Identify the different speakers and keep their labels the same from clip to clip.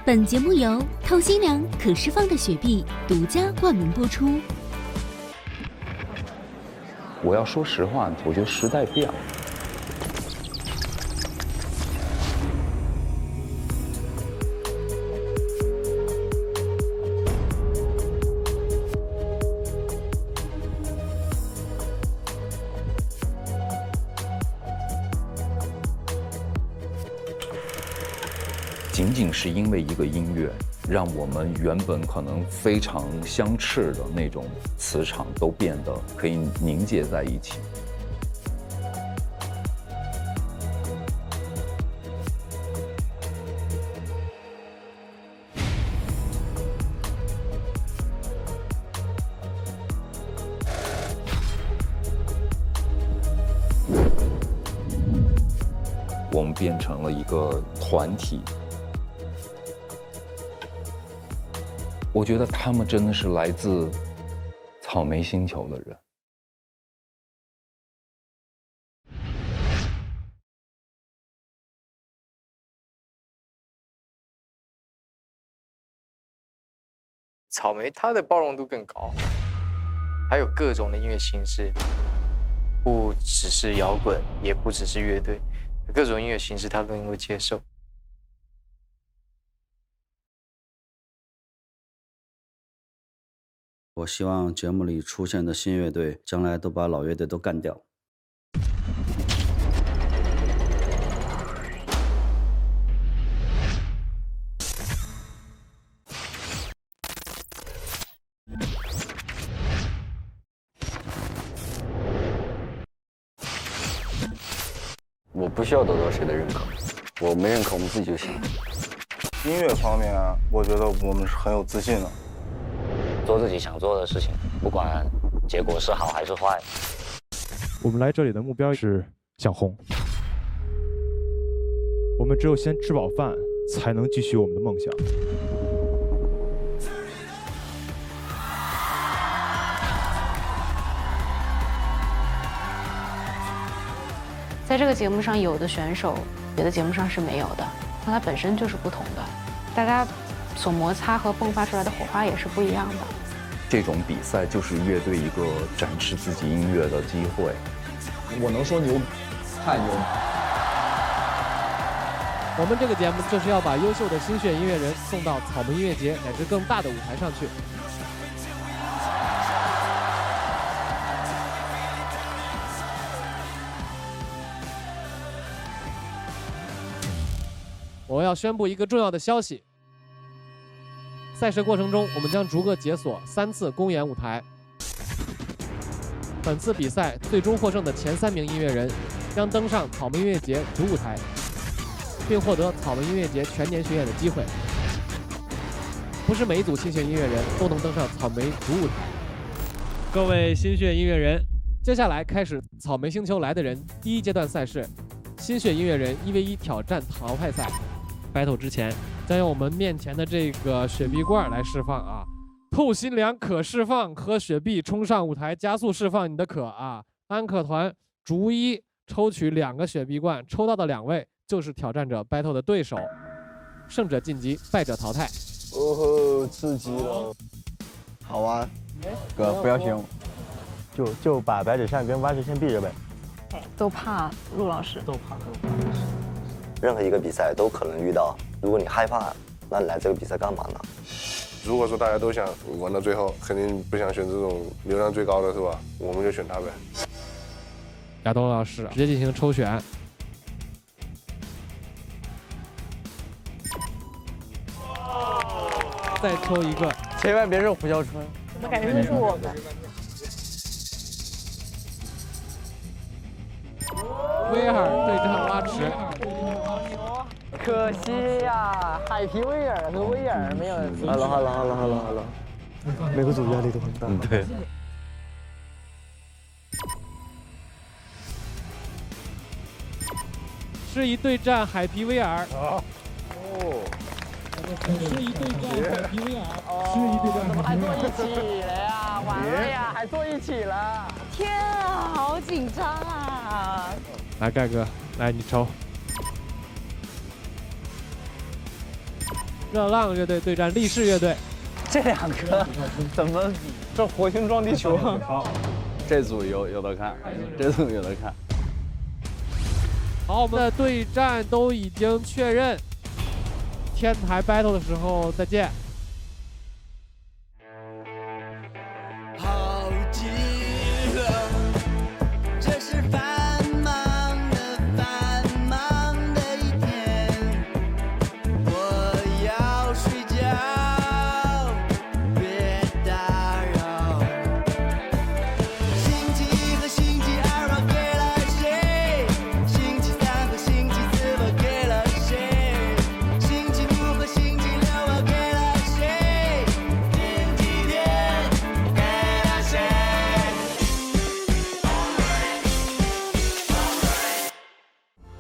Speaker 1: 本节目由透心凉可释放的雪碧独家冠名播出。
Speaker 2: 我要说实话，我觉得时代变了。仅仅是因为一个音乐，让我们原本可能非常相斥的那种磁场都变得可以凝结在一起。我们变成了一个团体。我觉得他们真的是来自草莓星球的人。
Speaker 3: 草莓它的包容度更高，还有各种的音乐形式，不只是摇滚，也不只是乐队，各种音乐形式它都能够接受。
Speaker 4: 我希望节目里出现的新乐队将来都把老乐队都干掉。
Speaker 5: 我不需要得到谁的认可，我没认可我们自己就行。
Speaker 6: 音乐方面啊，我觉得我们是很有自信的。
Speaker 7: 做自己想做的事情，不管结果是好还是坏。
Speaker 8: 我们来这里的目标是想红，我们只有先吃饱饭，才能继续我们的梦想。
Speaker 9: 在这个节目上，有的选手别的节目上是没有的，那它本身就是不同的，大家所摩擦和迸发出来的火花也是不一样的。
Speaker 2: 这种比赛就是乐队一个展示自己音乐的机会。
Speaker 10: 我能说牛，太牛！
Speaker 11: 我们这个节目就是要把优秀的新血音乐人送到草莓音乐节乃至更大的舞台上去。我要宣布一个重要的消息。赛事过程中，我们将逐个解锁3次公演舞台。本次比赛最终获胜的前3名音乐人将登上草莓音乐节主舞台，并获得草莓音乐节全年巡演的机会。不是每一组新血音乐人都能登上草莓主舞台。各位新血音乐人，接下来开始草莓星球来的人第1阶段赛事——新血音乐人1v1挑战淘汰赛。battle 之前，将用我们面前的这个雪碧罐来释放啊！透心凉可释放，喝雪碧冲上舞台，加速释放你的渴啊！安可团逐一抽取2个雪碧罐，抽到的2位就是挑战者 battle 的对手，胜者晋级，败者淘汰。
Speaker 6: 哦吼，刺激了！
Speaker 5: 好玩，
Speaker 6: 哥不要凶，
Speaker 12: 就把白纸扇跟挖石先避着呗。
Speaker 13: 都怕陆老师，
Speaker 12: 都怕。
Speaker 5: 任何一个比赛都可能遇到，如果你害怕，那你来这个比赛干嘛呢？
Speaker 6: 如果说大家都想玩到最后，肯定不想选这种流量最高的是吧？我们就选他呗。
Speaker 11: 亚东老师直接进行抽选。再抽一个，
Speaker 3: 千万别是胡小春。
Speaker 13: 怎么感觉就是我们？
Speaker 11: 威尔对战拉驰。
Speaker 3: 可惜呀，海皮威尔和威尔没有。
Speaker 12: 好了，每个组压力都很大。
Speaker 5: 对。
Speaker 11: 适宜对战海皮威尔。
Speaker 6: 哦。
Speaker 11: 适宜对战海皮威尔。
Speaker 3: 适宜对战。怎么还坐一起了呀？完了呀，还坐一起了。
Speaker 13: 天啊，好紧张啊！
Speaker 11: 来，盖哥，来你抽。热浪乐队对战力士乐队。
Speaker 4: 这两个怎么比？
Speaker 12: 这火星撞地球。
Speaker 4: 好，这组有的看，这组有的看。
Speaker 11: 好，我们的对战都已经确认，天台 battle 的时候再见。
Speaker 14: 好极了，这是繁忙的一天，我要睡觉，别打扰。星期一和星期二我给了谁？星期三和星期四我给了谁？星期五和星期六我给了谁？星期天给了谁？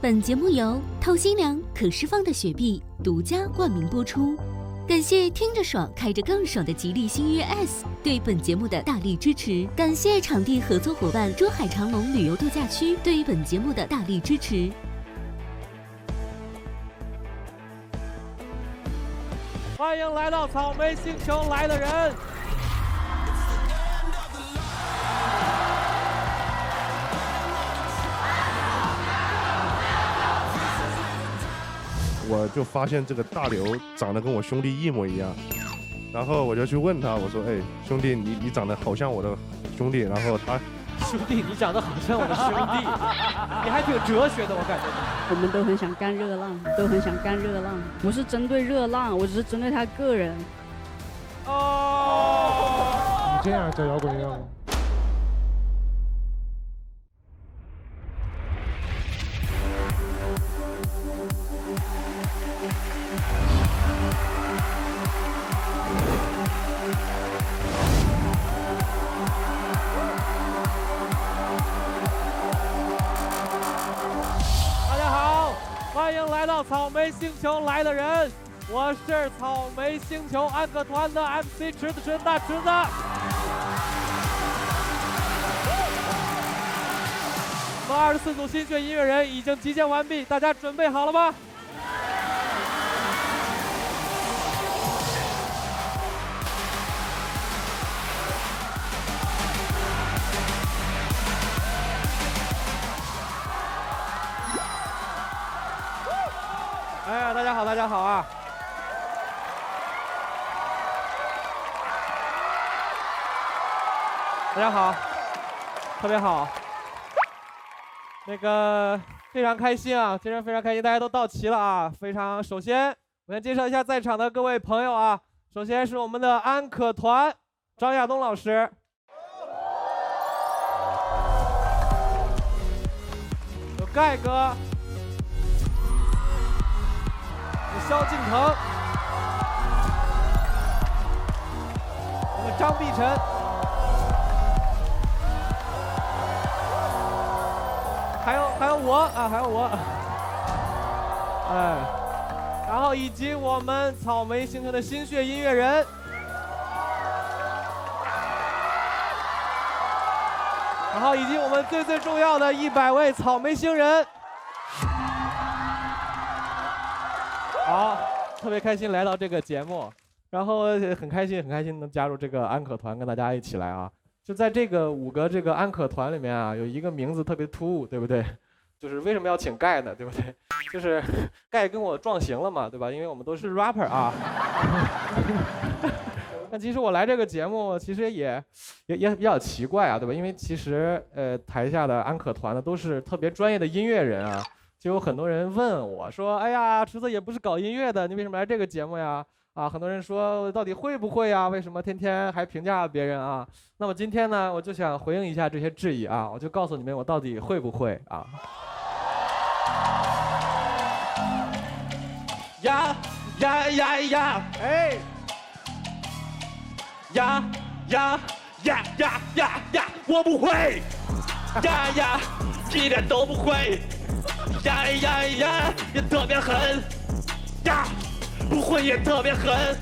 Speaker 1: 本节目由透心凉可释放的雪碧独家冠名播出，感谢听着爽开着更爽的吉利星越 S 对本节目的大力支持，感谢场地合作伙伴珠海长隆旅游度假区对本节目的大力支持。
Speaker 11: 欢迎来到草莓星球来的人。
Speaker 6: 我就发现这个大刘长得跟我兄弟一模一样，然后我就去问他，我说：“哎，兄弟，你长得好像我的兄弟。”然后他，
Speaker 11: 兄弟，你长得好像我的兄弟，你还挺哲学的，我感觉。
Speaker 15: 我们都很想干热浪，都很想干热浪，不是针对热浪，我只是针对他个人。
Speaker 11: 哦，
Speaker 12: 你这样叫摇滚乐吗？
Speaker 11: 大家好，欢迎来到草莓星球来的人，我是草莓星球安可团的 MC 池子大池子。我们24组新血音乐人已经集结完毕，大家准备好了吗？哎，大家好，大家好啊！大家好，特别好。那个非常开心啊，今天非常开心，大家都到齐了啊！首先我先介绍一下在场的各位朋友啊。首先是我们的安可团张亚东老师，有盖哥。萧敬腾，我们张碧晨，还有我啊，还有我，哎，然后以及我们草莓星球的新血音乐人，然后以及我们最重要的100位草莓星人。好，特别开心来到这个节目，然后很开心能加入这个安可团，跟大家一起来啊！就在这个5个这个安可团里面啊，有一个名字特别突兀，对不对？就是为什么要请盖呢？对不对？就是盖跟我撞型了嘛，对吧？因为我们都是 rapper 啊。但其实我来这个节目，其实也比较奇怪啊，对吧？因为其实台下的安可团呢都是特别专业的音乐人啊。就有很多人问我说：“哎呀，池子也不是搞音乐的，你为什么来这个节目呀？”啊，很多人说到底会不会呀？为什么天天还评价别人啊？那么今天呢，我就想回应一下这些质疑啊，我就告诉你们我到底会不会啊？呀呀呀呀！哎！呀呀呀呀呀呀！我不会！呀呀，一点都不会！呀呀呀，也特别狠！呀，不混也特别狠。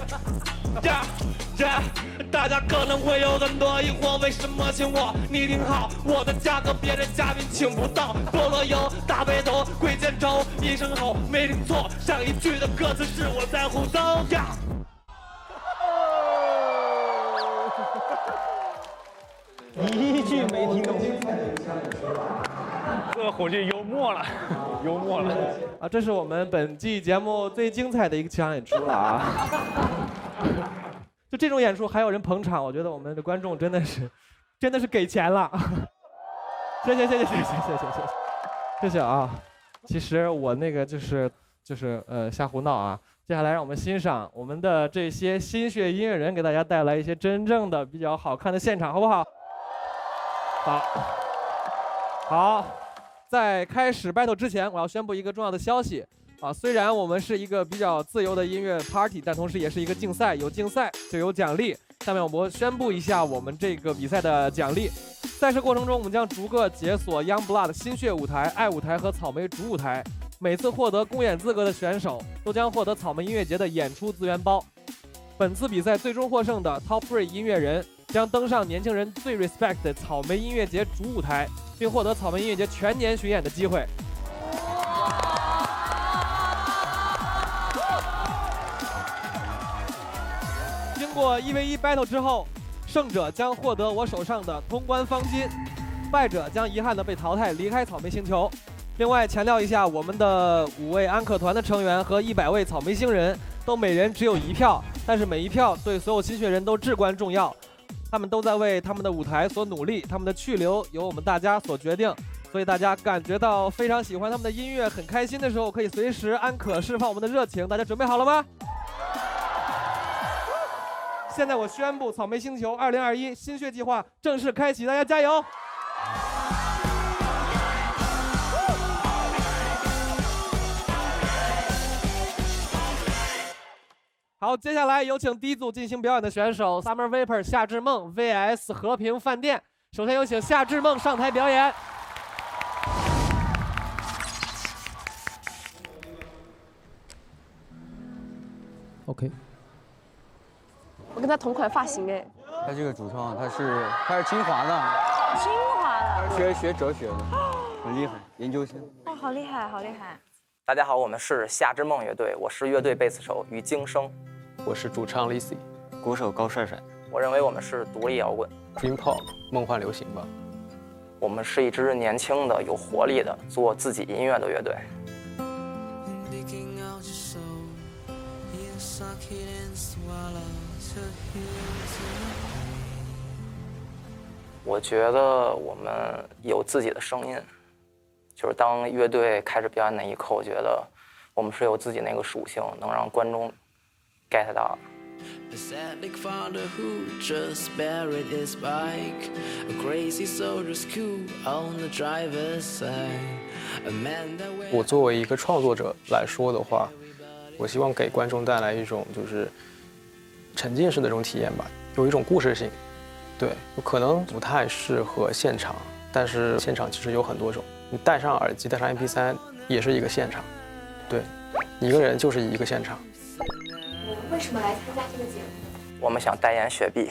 Speaker 11: 大家可能会有很多疑惑，为什么请我？你听好，我的价格别的嘉宾请不到。菠萝油、大背头、贵贱丑，一声吼没听错，上一句的歌词是我在胡诌呀。
Speaker 12: 一句没听懂。
Speaker 8: 这伙计幽默了，幽默了
Speaker 11: 啊！这是我们本季节目最精彩的一个气场演出了啊！就这种演出还有人捧场，我觉得我们的观众真的是给钱了。谢谢啊！其实我那个就是瞎胡闹啊。接下来让我们欣赏我们的这些新血音乐人给大家带来一些真正的比较好看的现场，好不好？好。在开始 battle 之前，我要宣布一个重要的消息啊！虽然我们是一个比较自由的音乐 party， 但同时也是一个竞赛，有竞赛就有奖励。下面我们宣布一下我们这个比赛的奖励。赛事过程中，我们将逐个解锁 Youngblood 新血舞台、爱舞台和草莓主舞台。每次获得公演资格的选手都将获得草莓音乐节的演出资源包。本次比赛最终获胜的 Top 3 音乐人将登上年轻人最 respect 的草莓音乐节主舞台，并获得草莓音乐节全年巡演的机会。经过1v1 battle 之后，胜者将获得我手上的通关方巾，败者将遗憾地被淘汰离开草莓星球。另外强调一下，我们的5位安可团的成员和100位草莓星人都每人只有1票，但是每一票对所有新血人都至关重要。他们都在为他们的舞台所努力，他们的去留由我们大家所决定。所以大家感觉到非常喜欢他们的音乐，很开心的时候，可以随时安可释放我们的热情。大家准备好了吗？现在我宣布，草莓星球2021新血计划正式开启，大家加油！好，接下来有请第一组进行表演的选手 Summer Vapor 夏至梦 vs 和平饭店。首先有请夏至梦上台表演。
Speaker 16: OK。
Speaker 17: 我跟他同款发型哎。
Speaker 16: 他这个主创他是清华的。
Speaker 17: 清华的。
Speaker 16: 学哲学的，很厉害，研究生。
Speaker 17: 哇，好厉害，好厉害！
Speaker 18: 大家好，我们是夏之梦乐队，我是乐队贝斯手于京生，
Speaker 3: 我是主唱 Lissy，
Speaker 16: 鼓手高帅帅。
Speaker 18: 我认为我们是独立摇滚
Speaker 3: ，Dream Pop 梦幻流行吧。
Speaker 18: 我们是一支年轻的、有活力的做自己音乐的乐队。我觉得我们有自己的声音。就是当乐队开始表演那一刻，我觉得我们是有自己那个属性，能让观众 get 到。
Speaker 3: 我作为一个创作者来说的话，我希望给观众带来一种就是沉浸式的这种体验吧，有一种故事性。对，可能不太适合现场，但是现场其实有很多种。你戴上耳机，戴上 MP3，也是一个现场。对，一个人就是一个现场。
Speaker 17: 你们为什么来参加这个节目？
Speaker 18: 我们想代言雪碧。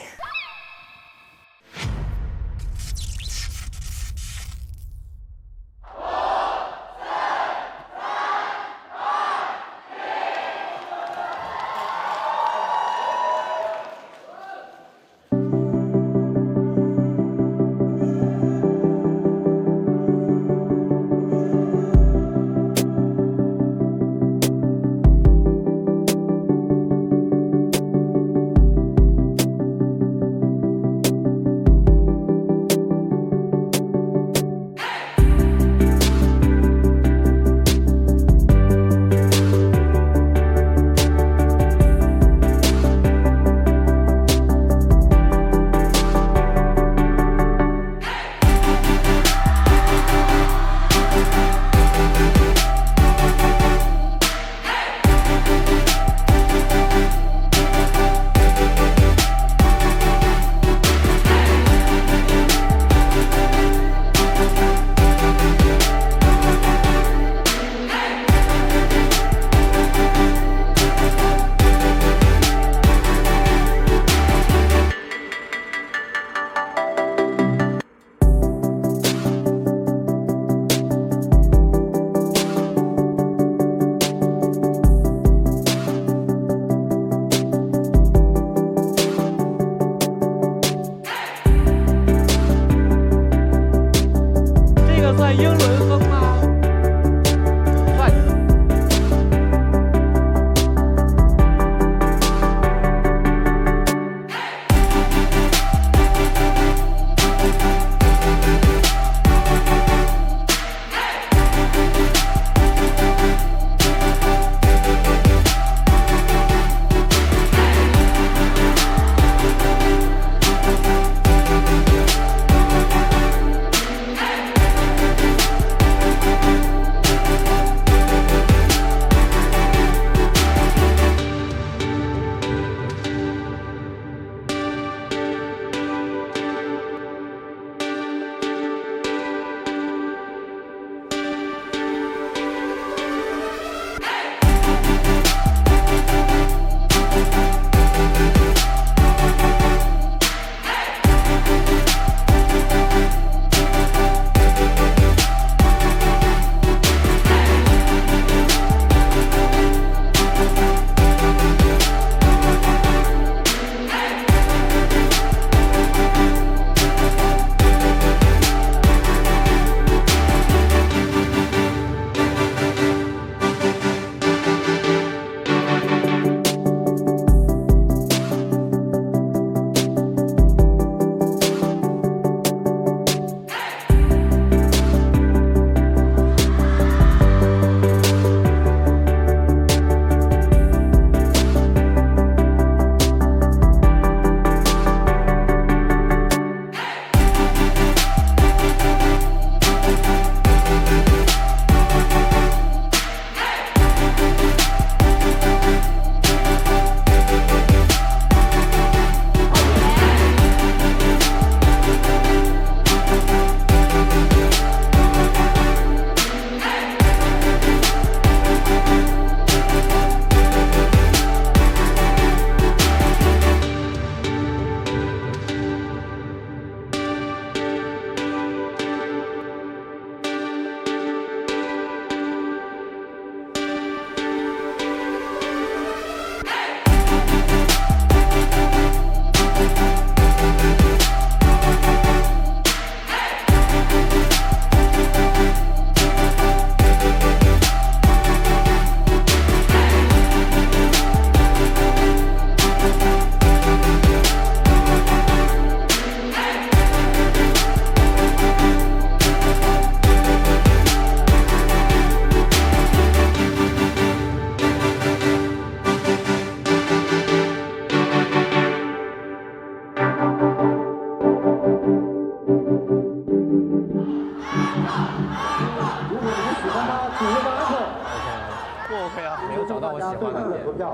Speaker 19: 不 OK 啊，
Speaker 20: 没有找到我喜欢的点。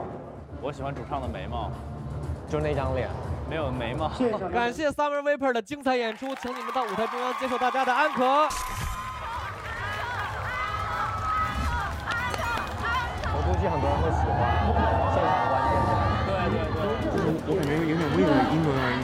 Speaker 20: 我喜欢主唱的眉毛，
Speaker 19: 就那张脸，
Speaker 20: 没有眉毛。
Speaker 11: 感谢 Summer Vapor 的精彩演出，请你们到舞台中央接受大家的安可。
Speaker 19: 我估计很多人会喜欢现场关键。
Speaker 12: 我感觉有点为了英文而已。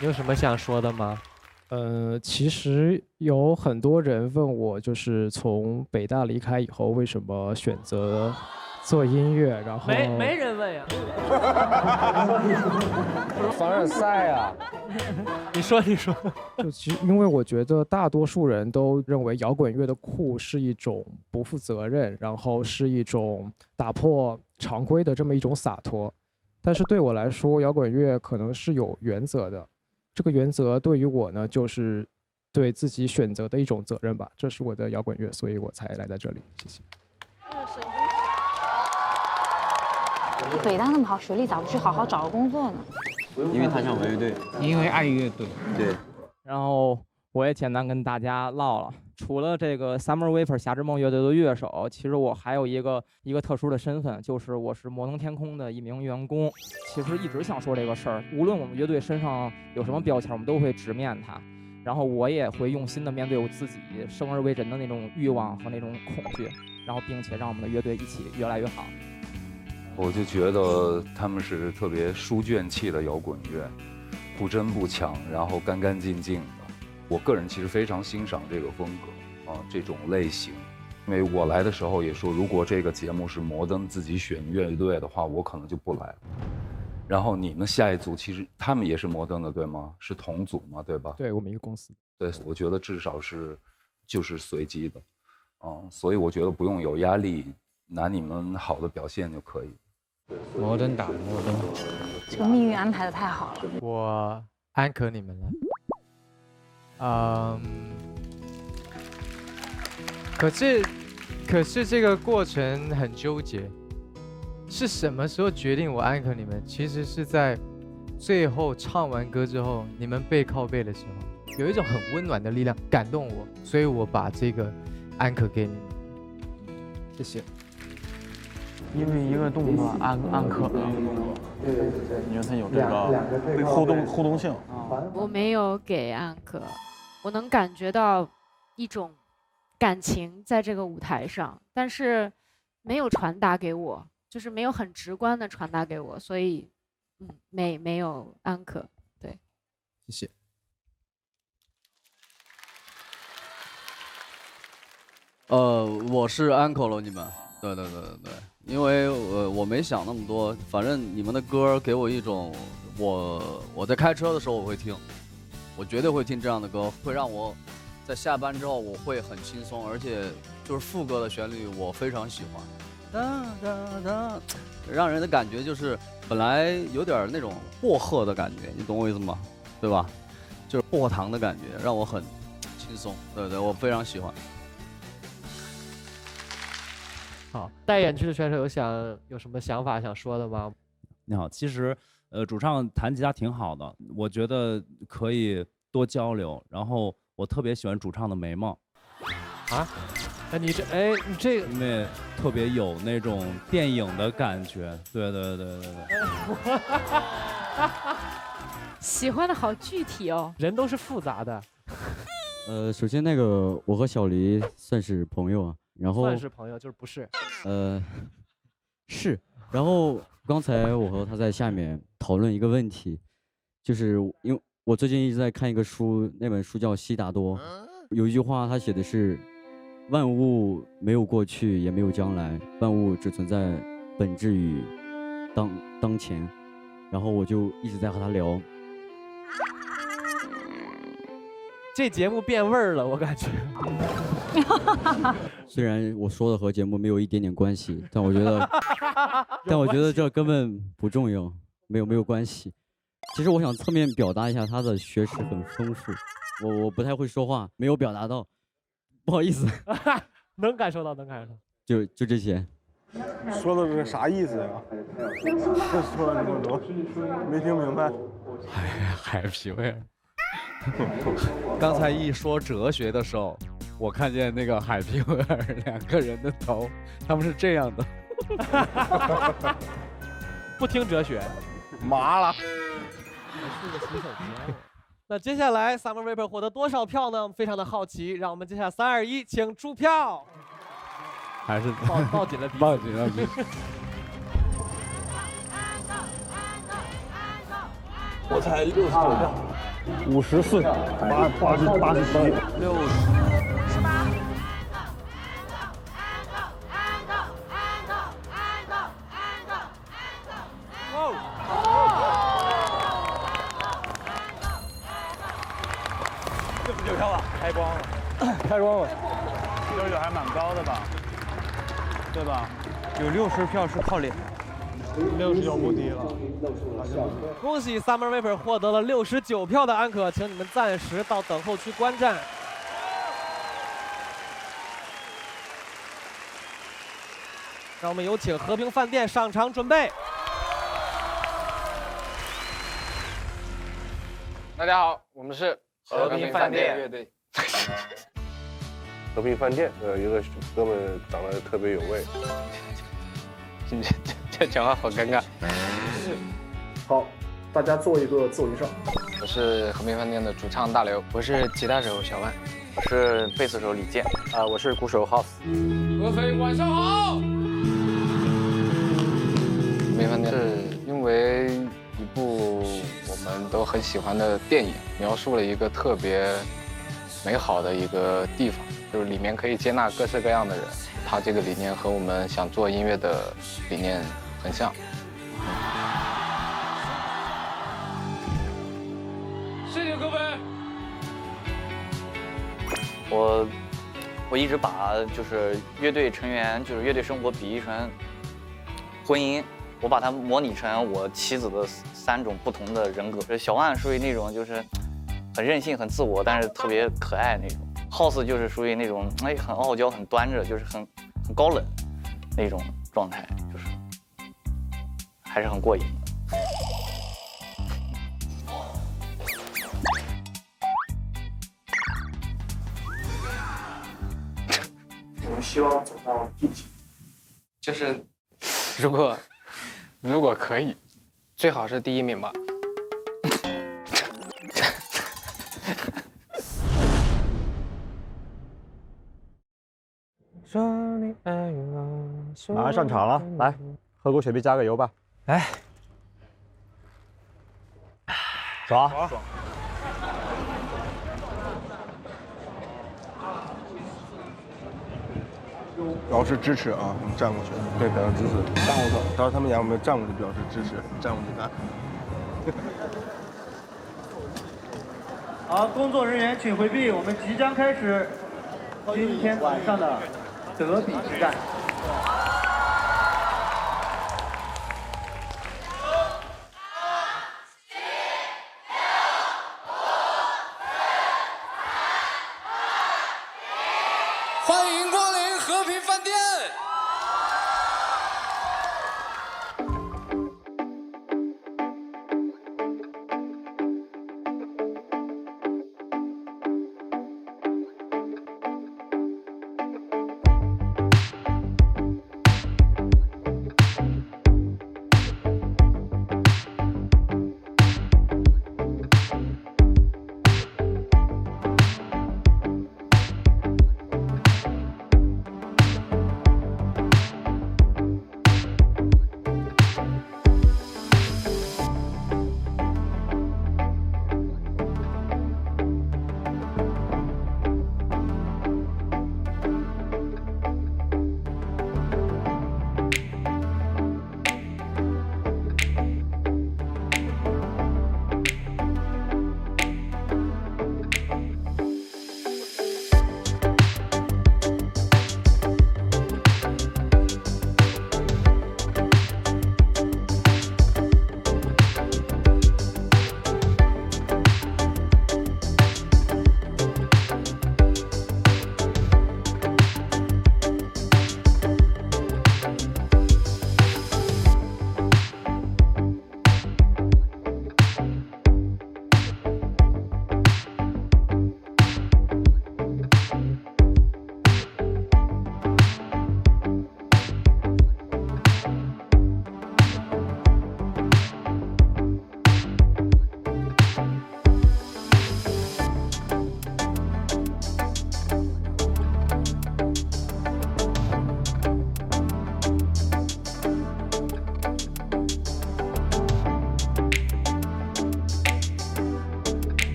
Speaker 11: 你有什么想说的吗？
Speaker 8: 其实有很多人问我，就是从北大离开以后，为什么选择做音乐？然后
Speaker 11: 没人问呀。
Speaker 19: 凡尔赛啊！
Speaker 11: 你说。
Speaker 8: 就其实，因为我觉得大多数人都认为摇滚乐的酷是一种不负责任，然后是一种打破常规的这么一种洒脱。但是对我来说，摇滚乐可能是有原则的。这个原则对于我呢，就是对自己选择的一种责任吧。这是我的摇滚乐，所以我才来在这里。谢谢。
Speaker 9: 北大那么好学历，咋不去好好找个工作呢？
Speaker 16: 因为他想玩乐队，
Speaker 12: 因为爱乐队。
Speaker 16: 对。
Speaker 21: 然后我也简单跟大家唠了，除了这个 Summer Vapor 夏之梦乐队的乐手，其实我还有一个特殊的身份，就是我是摩登天空的一名员工。其实一直想说这个事儿，无论我们乐队身上有什么标签，我们都会直面它。然后我也会用心的面对我自己生而为人的那种欲望和那种恐惧，然后并且让我们的乐队一起越来越好。
Speaker 2: 我就觉得他们是特别书卷气的摇滚乐，不争不抢，然后干干净净的。我个人其实非常欣赏这个风格啊，这种类型。因为我来的时候也说，如果这个节目是摩登自己选乐队的话，我可能就不来了。然后你们下一组其实他们也是摩登的，对吗？是同组吗？对吧？
Speaker 8: 对，我们一个公司。
Speaker 2: 对，我觉得至少就是随机的，所以我觉得不用有压力，拿你们好的表现就可以。
Speaker 19: 摩登打摩登，
Speaker 9: 这个命运安排的太好了。
Speaker 11: 我安可你们了。可是这个过程很纠结。是什么时候决定我安可你们？其实是在最后唱完歌之后，你们背靠背的时候，有一种很温暖的力量感动我，所以我把这个安可给你们。谢谢。
Speaker 12: 因为一个动作安可，
Speaker 20: 因为它有这个互动性。
Speaker 9: 我没有给安可，我能感觉到一种感情在这个舞台上，但是没有传达给我。就是没有很直观的传达给我，所以，没有安可，对，
Speaker 8: 谢谢。
Speaker 4: 我是安可了你们，对，因为我没想那么多，反正你们的歌给我一种，我在开车的时候我会听，我绝对会听这样的歌，会让我在下班之后我会很轻松，而且就是副歌的旋律我非常喜欢。让人的感觉就是本来有点那种薄荷的感觉，你懂我意思吗？对吧？就是薄荷糖的感觉，让我很轻松。对，我非常喜欢。
Speaker 11: 好，带演区的选手有什么想法想说的吗？
Speaker 22: 你好，其实主唱弹吉他挺好的，我觉得可以多交流。然后我特别喜欢主唱的眉毛。
Speaker 11: 啊？你这个，
Speaker 22: 因为特别有那种电影的感觉，对。
Speaker 9: 喜欢的好具体哦，
Speaker 11: 人都是复杂的。
Speaker 4: 首先那个我和小黎算是朋友啊，然后
Speaker 11: 算是朋友就是不是？
Speaker 4: 是，然后刚才我和他在下面讨论一个问题，就是因为我最近一直在看一个书，那本书叫《悉达多》，有一句话他写的是。万物没有过去，也没有将来，万物只存在本质与当前。然后我就一直在和他聊。
Speaker 11: 这节目变味儿了，我感觉。
Speaker 4: 虽然我说的和节目没有一点点关系，但我觉得这根本不重要，没有关系。其实我想侧面表达一下他的学识很丰富，我不太会说话，没有表达到。不好意思，
Speaker 11: 能感受到。
Speaker 4: 就这些。
Speaker 12: 说的是啥意思呀？说了这么多，没听明白。
Speaker 22: 海皮味儿。刚才一说哲学的时候，我看见那个海皮味儿两个人的头，他们是这样的。
Speaker 11: 不听哲学，
Speaker 12: 麻了。
Speaker 11: 是个洗手间。那接下来 Summer Vapor 获得多少票呢？非常的好奇，让我们接下来3、2、1，请出票。
Speaker 22: 还是
Speaker 11: 抱紧了彼此。
Speaker 22: 抱紧了彼此。
Speaker 12: 我才69票，54、87、
Speaker 20: 69票吧，开光了，
Speaker 12: 开光了。
Speaker 20: 69还蛮高的吧？对吧？有60票是靠脸。
Speaker 12: 60就不低了。
Speaker 11: 恭喜 Summer Vapor 获得了69票的安可，请你们暂时到等候区观战。让我们有请和平饭店上场准备。
Speaker 3: 大家好，我们是和平饭店乐队。
Speaker 6: 和平饭店一个哥们长得特别有味。
Speaker 3: 这讲话好尴尬。
Speaker 7: 好，大家做一个自我介绍。
Speaker 3: 我是和平饭店的主唱大刘，我是吉他手小万，
Speaker 18: 我是贝斯手李健，
Speaker 3: 我是鼓手 House。
Speaker 14: 合肥晚上好。
Speaker 3: 和平饭店是因为一部我们都很喜欢的电影，描述了一个特别美好的一个地方，就是里面可以接纳各式各样的人。它这个理念和我们想做音乐的理念很像。
Speaker 14: 谢谢各位。
Speaker 18: 我一直把就是乐队成员就是乐队生活比喻成婚姻，我把它模拟成我妻子的3种不同的人格。小万属于那种就是很任性、很自我，但是特别可爱那种。House 就是属于那种很傲娇、很端着，就是很高冷那种状态，就是还是很过瘾的。
Speaker 7: 我们希望走到第几？
Speaker 3: 就是如果可以，最好是第1名吧。
Speaker 12: 马上上场了，来，喝口雪碧加个油吧。
Speaker 20: 来，
Speaker 12: 走啊！表示支持啊！你站过去，对，表示支持。站过去，到时候他们俩有没有站过去表示支持？站过去看。
Speaker 10: 好，工作人员请回避，我们即将开始今天晚上的德比之战。
Speaker 14: 欢迎光临和平饭店。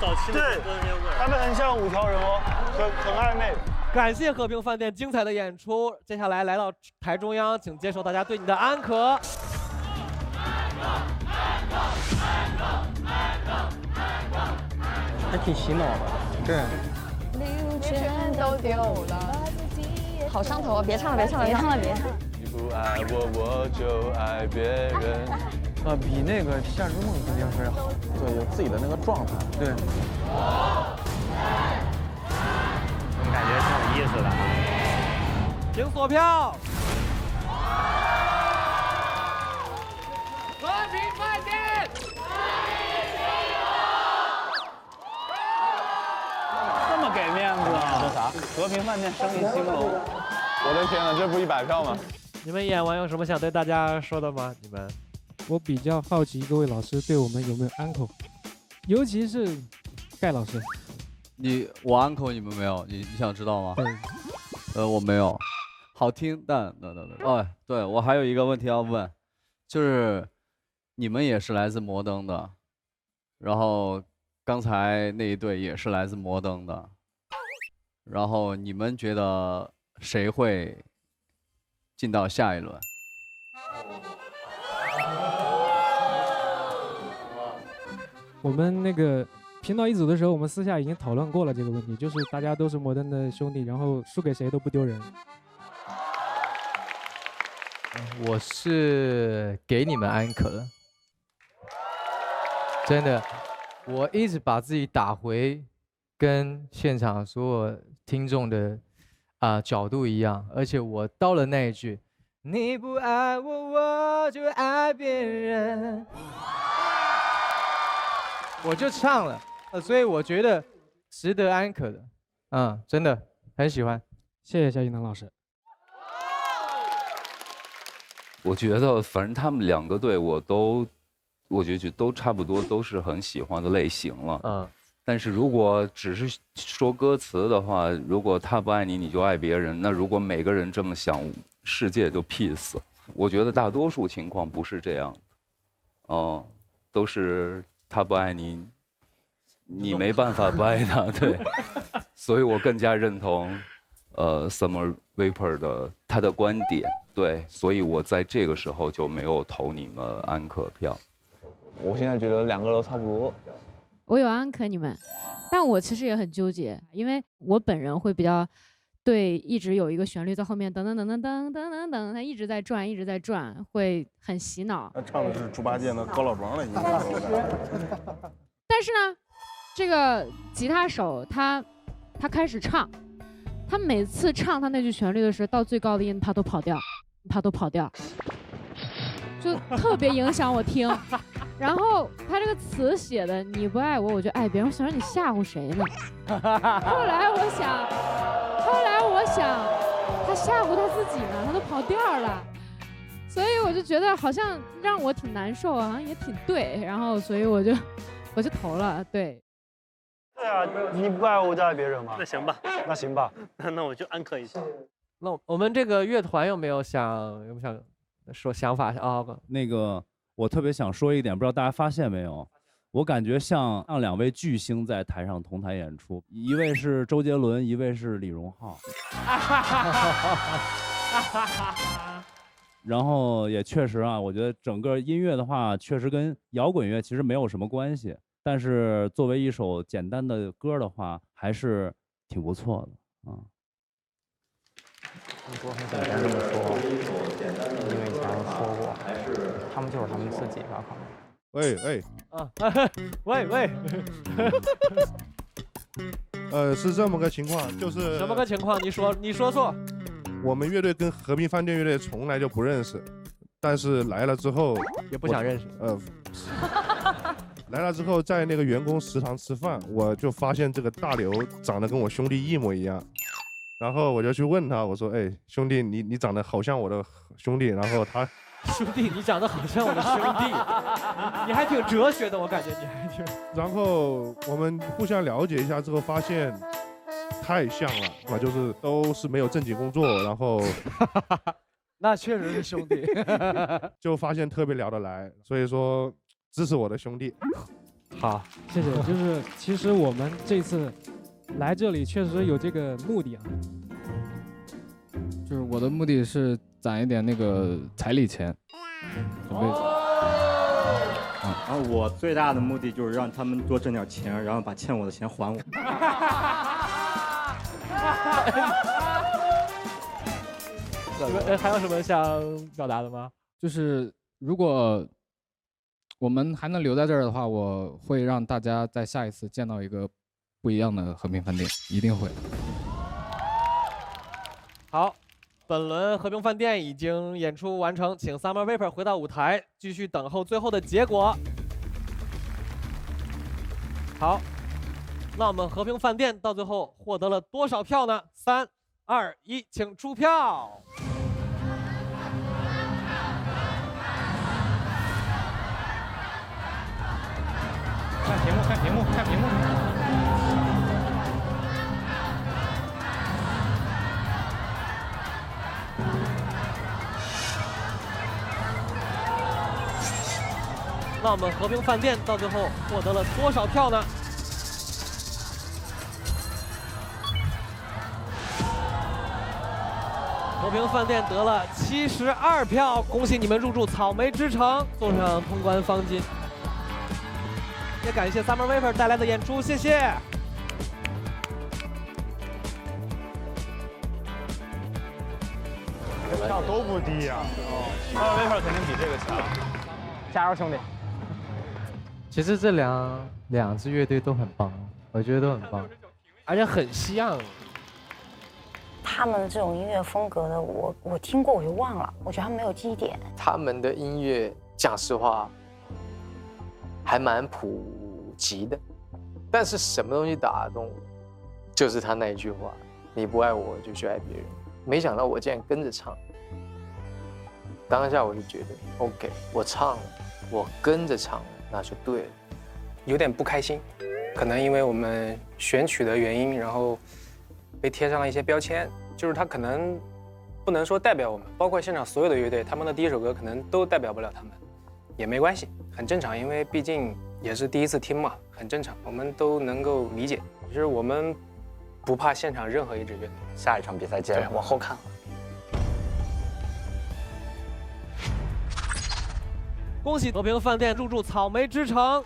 Speaker 10: 早期的
Speaker 20: 对，他们很像五条人哦，很暧昧。
Speaker 11: 感谢和平饭店精彩的演出，接下来来到台中央，请接受大家对你的安可。
Speaker 19: 还挺洗脑的。对。
Speaker 17: 礼物全都丢了，好上头啊！别唱了，别唱了，别唱了，别唱了。
Speaker 12: 你不爱我，我就爱别人。
Speaker 19: 比那个《夏之梦》肯定是好，对，有自己的那个状态。对。
Speaker 10: 我感觉挺有意思的。
Speaker 11: 请锁票。和平饭店。
Speaker 20: 这么给面子啊？说啥？和平饭店生意兴隆。
Speaker 12: 我的天哪，这不100票吗？
Speaker 11: 你们演完有什么想对大家说的吗？你们？
Speaker 5: 我比较好奇各位老师对我们有没有 uncle， 尤其是盖老师。
Speaker 22: 我 uncle 你们没有？你想知道吗？我没有。好听，但哦，对我还有一个问题要问，就是你们也是来自摩登的，然后刚才那一对也是来自摩登的，然后你们觉得谁会进到下一轮？
Speaker 5: 我们那个拼到一组的时候，我们私下已经讨论过了这个问题，就是大家都是摩登的兄弟，然后输给谁都不丢人。
Speaker 13: 我是给你们安可了，真的，我一直把自己打回跟现场所有听众的角度一样，而且我到了那一句，你不爱我，我就爱别人。我就唱了，所以我觉得值得安可的，真的很喜欢，
Speaker 5: 谢谢夏一楠老师。
Speaker 2: 我觉得反正他们2个队我觉得都差不多，都是很喜欢的类型了。但是如果只是说歌词的话，如果他不爱你，你就爱别人，那如果每个人这么想，世界就 peace。我觉得大多数情况不是这样的，都是。他不爱你，你没办法不爱他，对，所以我更加认同，Summer Vapor 的他的观点，对，所以我在这个时候就没有投你们安可票。
Speaker 12: 我现在觉得2个都差不多。
Speaker 9: 我有安可你们，但我其实也很纠结，因为我本人会比较对一直有一个旋律在后面噔噔噔噔噔噔噔噔，它一直在转，一直在转，会很洗脑。
Speaker 12: 他唱的是猪八戒那高老庄的音乐。
Speaker 9: 但是呢，这个吉他手他开始唱，他每次唱他那句旋律的时候，到最高的音他都跑调，就特别影响我听。然后他这个词写的你不爱我，我就爱别人，我想让你吓唬谁呢？后来我想，他吓唬他自己呢，他都跑调了，所以我就觉得好像让我挺难受，好像也挺对，然后所以我就投了，对。
Speaker 20: 对啊，你不爱我就爱别人嘛。
Speaker 10: 那行吧，那我就安可一下。
Speaker 11: 那我们这个乐团有没有想说想法啊？
Speaker 22: 那个我特别想说一点，不知道大家发现没有？我感觉像2位巨星在台上同台演出，一位是周杰伦，一位是李荣浩。然后也确实啊，我觉得整个音乐的话，确实跟摇滚乐其实没有什么关系，但是作为一首简单的歌的话，还是挺不错的啊。
Speaker 19: 我很简单这么说，因为以前我说过，他们就是他们自己吧，可能。
Speaker 6: 是这么个情况，就是
Speaker 11: 什么个情况？你说说。
Speaker 6: 我们乐队跟和平饭店乐队从来就不认识，但是来了之后
Speaker 11: 也不想认识。
Speaker 6: 来了之后在那个员工食堂吃饭，我就发现这个大刘长得跟我兄弟一模一样，然后我就去问他，我说：“哎，兄弟，你长得好像我的兄弟。”然后他。
Speaker 11: 兄弟，你长得好像我的兄弟，你还挺哲学的，我感觉你还挺。
Speaker 6: 然后我们互相了解一下之后，发现太像了，就是都是没有正经工作，然后
Speaker 11: 那确实是兄弟，
Speaker 6: 就发现特别聊得来，所以说支持我的兄弟。
Speaker 5: 好，谢谢。就是其实我们这次来这里确实有这个目的啊。
Speaker 1: 就是我的目的是攒一点那个彩礼钱，准备。
Speaker 15: 然后我最大的目的就是让他们多挣点钱，然后把欠我的钱还我。
Speaker 11: 还有什么想表达的吗？
Speaker 1: 就是如果我们还能留在这儿的话，我会让大家在下一次见到一个不一样的和平饭店，一定会。
Speaker 11: 好，本轮和平饭店已经演出完成，请 Summer Vapor 回到舞台，继续等候最后的结果。好，那我们和平饭店到最后获得了多少票呢？3、2、1，请出票。
Speaker 20: 看屏幕，看屏幕，看屏幕。
Speaker 11: 那我们和平饭店到最后获得了多少票呢？和平饭店得了72票，恭喜你们入驻草莓之城，送上通关方巾。也感谢 Summer Vapor 带来的演出，谢谢。
Speaker 20: 票都不低呀，Summer Vapor 肯定比这个强。
Speaker 21: 加油，兄弟！其实这两支乐队都很棒，我觉得都很棒，
Speaker 11: 而且很像。
Speaker 23: 他们这种音乐风格的，我听过我就忘了，我觉得他们没有记忆点。
Speaker 3: 他们的音乐，讲实话，还蛮普及的，但是什么东西打动我，就是他那一句话：“你不爱我，就去爱别人。”没想到我竟然跟着唱，当下我就觉得 OK， 我唱了，我跟着唱了，那就对了。
Speaker 24: 有点不开心，可能因为我们选曲的原因，然后被贴上了一些标签，就是他可能不能说代表我们，包括现场所有的乐队，他们的第一首歌可能都代表不了他们，也没关系，很正常，因为毕竟也是第一次听嘛，很正常，我们都能够理解。其实我们不怕现场任何一支乐队。
Speaker 18: 下一场比赛见，往后看。
Speaker 11: 恭喜和平饭店入驻草莓之城。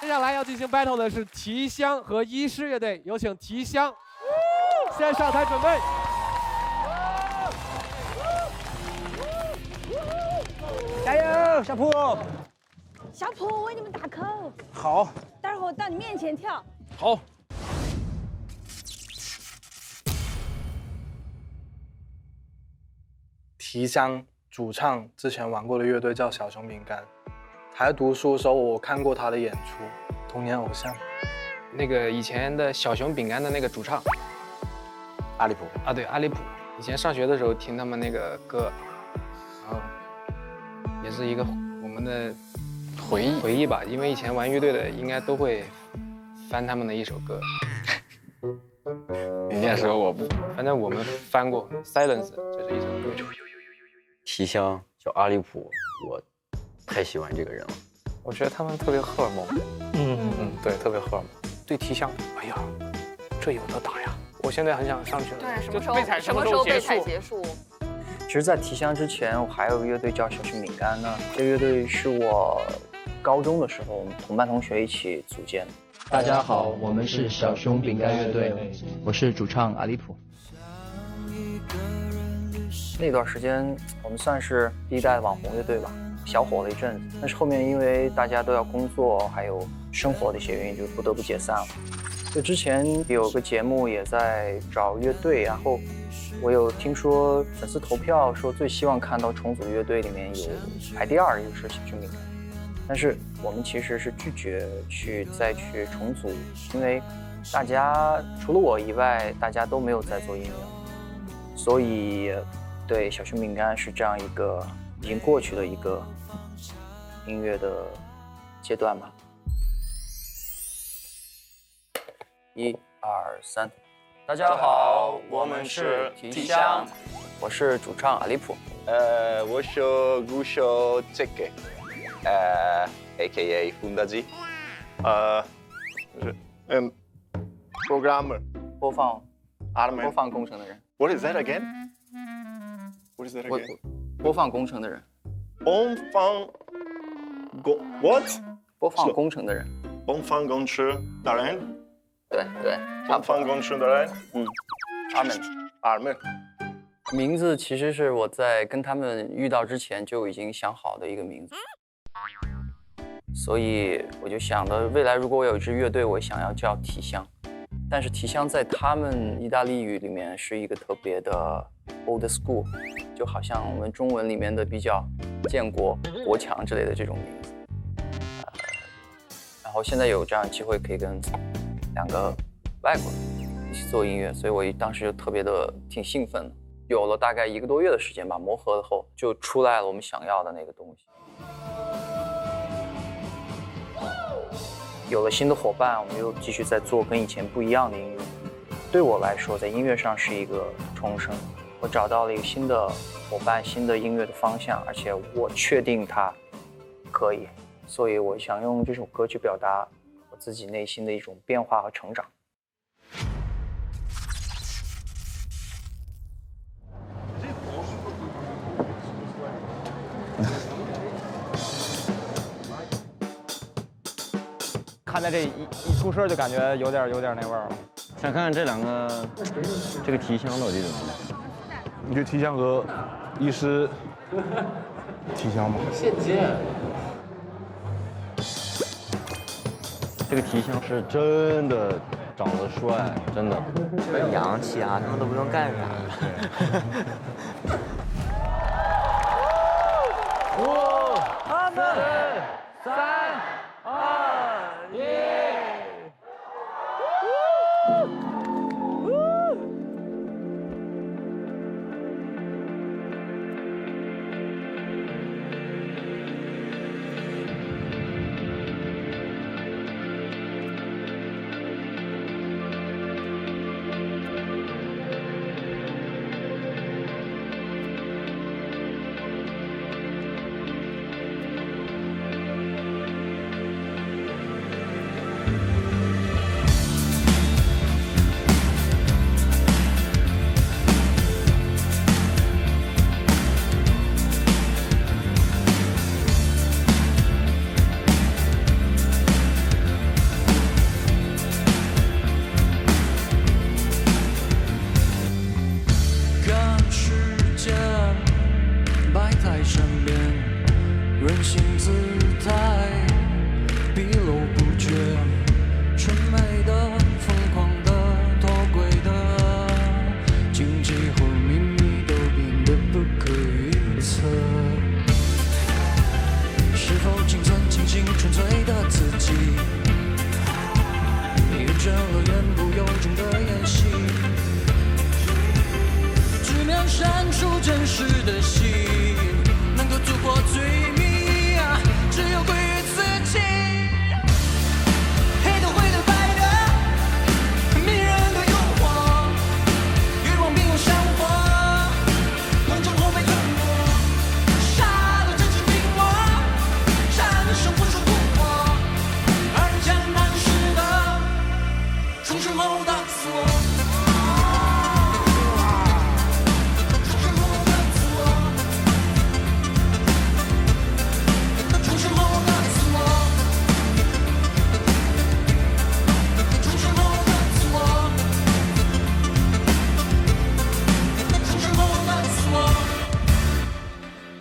Speaker 11: 接下来要进行 battle 的是提香和医师乐队，有请提香先上台准备。
Speaker 25: 加油，小普！
Speaker 17: 小普，我为你们打 call。
Speaker 25: 好。
Speaker 17: 待会儿我到你面前跳。
Speaker 25: 好。
Speaker 24: 提香主唱之前玩过的乐队叫小熊饼干，还读书的时候我看过他的演出，童年偶像。那个以前的小熊饼干的那个主唱，
Speaker 18: 阿里普
Speaker 24: 啊，对，阿里普。以前上学的时候听他们那个歌，然后也是一个我们的回忆吧，因为以前玩乐队的应该都会翻他们的一首歌。
Speaker 18: 你那时候我不，
Speaker 24: 反正我们翻过《Silence》，这是一首歌。
Speaker 16: 提香叫阿里普，我太喜欢这个人了。
Speaker 24: 我觉得他们特别荷尔蒙。对，特别荷尔蒙。对提香，哎呀，这有的打呀！我现在很想上去了。
Speaker 17: 对，什么时候备采结束？
Speaker 16: 其实，在提香之前，我还有个乐队叫小熊饼干呢。这个乐队是我高中的时候，我们同班同学一起组建的。
Speaker 26: 大家好，我们是小熊饼干乐队，我是主唱阿里普。
Speaker 16: 那段时间，我们算是第一代网红乐队吧，小火了一阵子。但是后面因为大家都要工作，还有生活的一些原因，就不得不解散了。就之前有个节目也在找乐队，然后我有听说粉丝投票说最希望看到重组乐队里面有排第二，就是小熊饼干。但是我们其实是拒绝再去重组，因为大家除了我以外，大家都没有在做音乐，所以对小熊饼干是这样一个已经过去的一个音乐的阶段吧。1、2、3，大家好，我们是提香，我是主唱阿里普。
Speaker 12: 我是鼓手这个，
Speaker 18: ，A.K.A. Fundaji。programmer，
Speaker 16: 播放工程的人。
Speaker 12: What is that again? What is that again?
Speaker 16: 播放工程的人。
Speaker 12: What？
Speaker 16: 播放工程的人。
Speaker 12: 播放工程的人。
Speaker 16: 对，
Speaker 12: 播放工程的人。
Speaker 16: Armin。名字其实是我在跟他们遇到之前就已经想好的一个名字，所以我就想的未来如果我有一支乐队，我想要叫提香。但是提香在他们意大利语里面是一个特别的 old school， 就好像我们中文里面的比较建国、国强之类的这种名字。然后现在有这样的机会可以跟2个外国人一起做音乐，所以我当时就特别的挺兴奋的。有了大概1个多月的时间吧，磨合后就出来了我们想要的那个东西。有了新的伙伴，我们又继续在做跟以前不一样的音乐。对我来说，在音乐上是一个重生。我找到了一个新的伙伴，新的音乐的方向，而且我确定它可以，所以我想用这首歌去表达我自己内心的一种变化和成长。
Speaker 21: 看在这一出声就感觉有点那味儿了。
Speaker 2: 想看看这2个这个提香到底怎么样？
Speaker 12: 你觉得提香和医师提香吗？
Speaker 2: 现见。这个提香是真的长得帅，真的。
Speaker 19: 很洋气啊，他们都不用干啥。
Speaker 2: 5、4、3、2、1。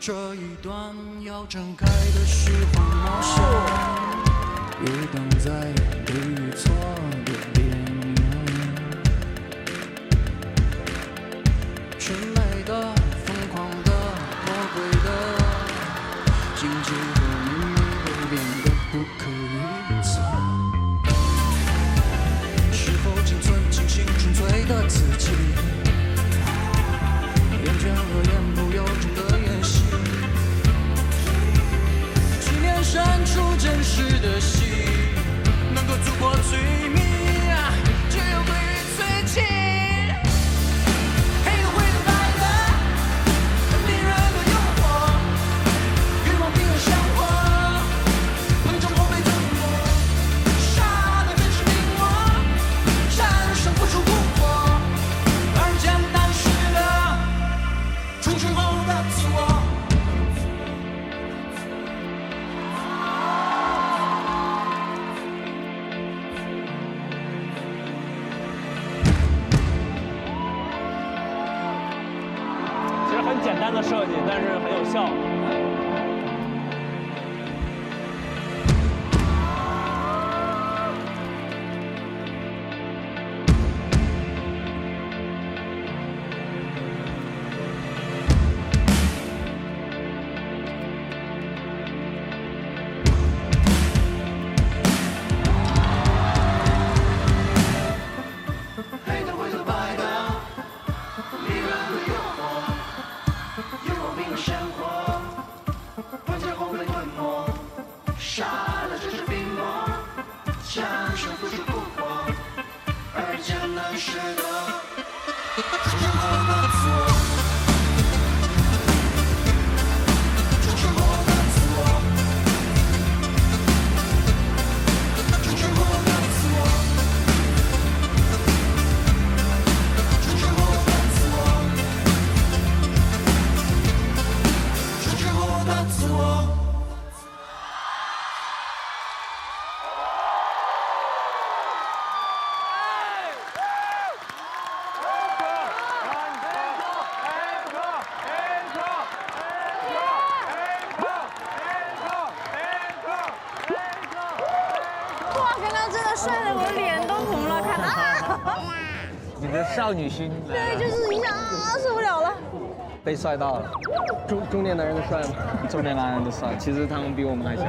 Speaker 4: 这一段要展开的虚幻冒险，游荡在对与错的边缘，纯美的、疯狂的、魔鬼的，荆棘和秘密都变得不可预测。是否仅存清醒纯粹的自己？厌倦了言不由衷的演戏，直面深处真实的戏，能够突破罪名。
Speaker 7: 很简单的设计，但是很有效。
Speaker 25: 少女心，
Speaker 17: 对，就是一下啊，受不了了，
Speaker 25: 被帅到了。中年男人的帅吗？中年男人的帅，其实他们比我们还小。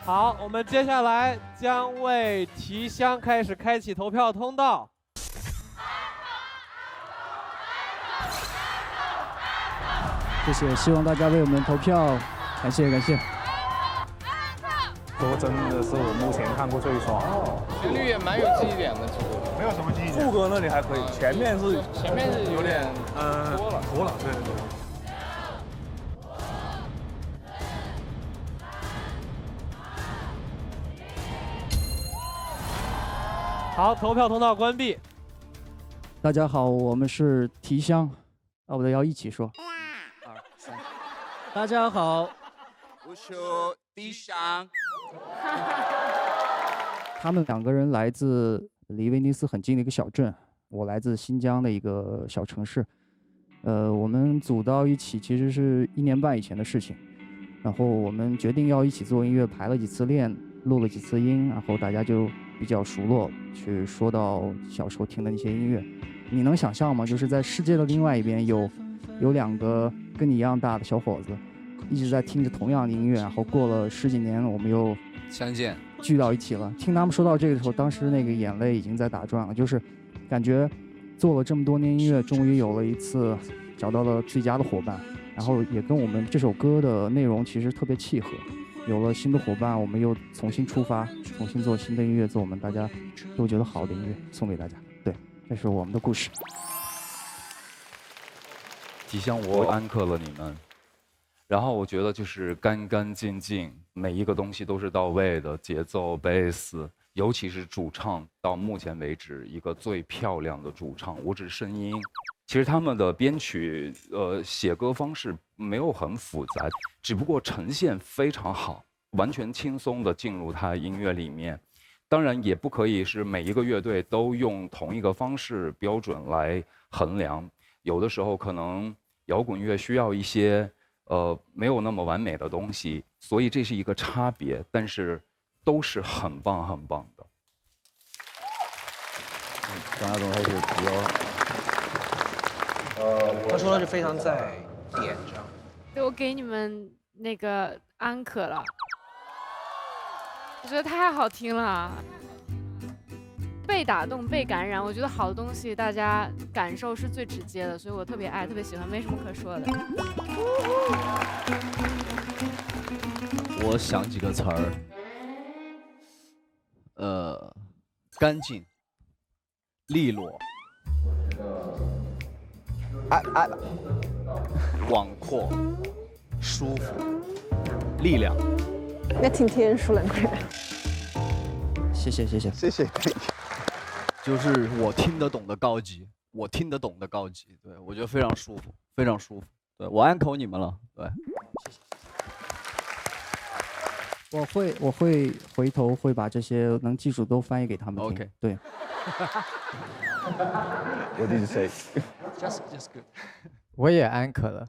Speaker 11: 好，我们接下来将为提箱开始开启投票通道。
Speaker 8: 谢谢，希望大家为我们投票，感谢感谢。
Speaker 25: 说真的是我目前看过最爽。
Speaker 3: 旋律也蛮有记忆点的，其实
Speaker 12: 没有什么记忆点。
Speaker 25: 副歌那里还可以，前面是
Speaker 3: 有点
Speaker 12: 拖了，对。
Speaker 11: 好，投票通道关闭。
Speaker 8: 大家好，我们是提箱，我们要一起说。2、3。大家好，
Speaker 9: 我是提箱。
Speaker 8: 他们2个人来自离威尼斯很近的一个小镇，我来自新疆的一个小城市。我们组到一起其实是1年半以前的事情，然后我们决定要一起做音乐，排了几次练，录了几次音，然后大家就比较熟络，去说到小时候听的那些音乐。你能想象吗？就是在世界的另外一边有2个跟你一样大的小伙子，一直在听着同样的音乐，然后过了10几年，我们又
Speaker 22: 相见
Speaker 8: 聚到一起了。听他们说到这个时候，当时那个眼泪已经在打转了，就是感觉做了这么多年音乐，终于有了一次找到了最佳的伙伴，然后也跟我们这首歌的内容其实特别契合。有了新的伙伴，我们又重新出发，重新做新的音乐，做我们大家都觉得好的音乐，送给大家。对，这是我们的故事。
Speaker 22: 提箱我安克了你们，然后我觉得就是干干净净，每一个东西都是到位的，节奏、贝斯，尤其是主唱，到目前为止一个最漂亮的主唱，无指声音。其实他们的编曲，写歌方式没有很复杂，只不过呈现非常好，完全轻松的进入他音乐里面。当然也不可以是每一个乐队都用同一个方式标准来衡量，有的时候可能摇滚乐需要一些没有那么完美的东西，所以这是一个差别，但是都是很棒很棒的。
Speaker 2: 张亚东开始提哦。
Speaker 25: 他说的是非常在点上。
Speaker 10: 对，我给你们那个安可了，我觉得太好听了，被打动、被感染。我觉得好的东西大家感受是最直接的，所以我特别爱、特别喜欢，没什么可说的。
Speaker 22: 我想几个词儿，干净、利落。广阔、舒服、力量，
Speaker 17: 那挺天书了，那个。
Speaker 8: 谢谢谢谢
Speaker 2: 谢谢。
Speaker 22: 就是我听得懂的高级，我听得懂的高级，对我觉得非常舒服，非常舒服。对我安口你们了，对。
Speaker 8: 我会回头会把这些能记住都翻译给他们听。
Speaker 22: OK，
Speaker 8: 对。
Speaker 2: What did you say?
Speaker 25: Just good。
Speaker 1: 我也安可了，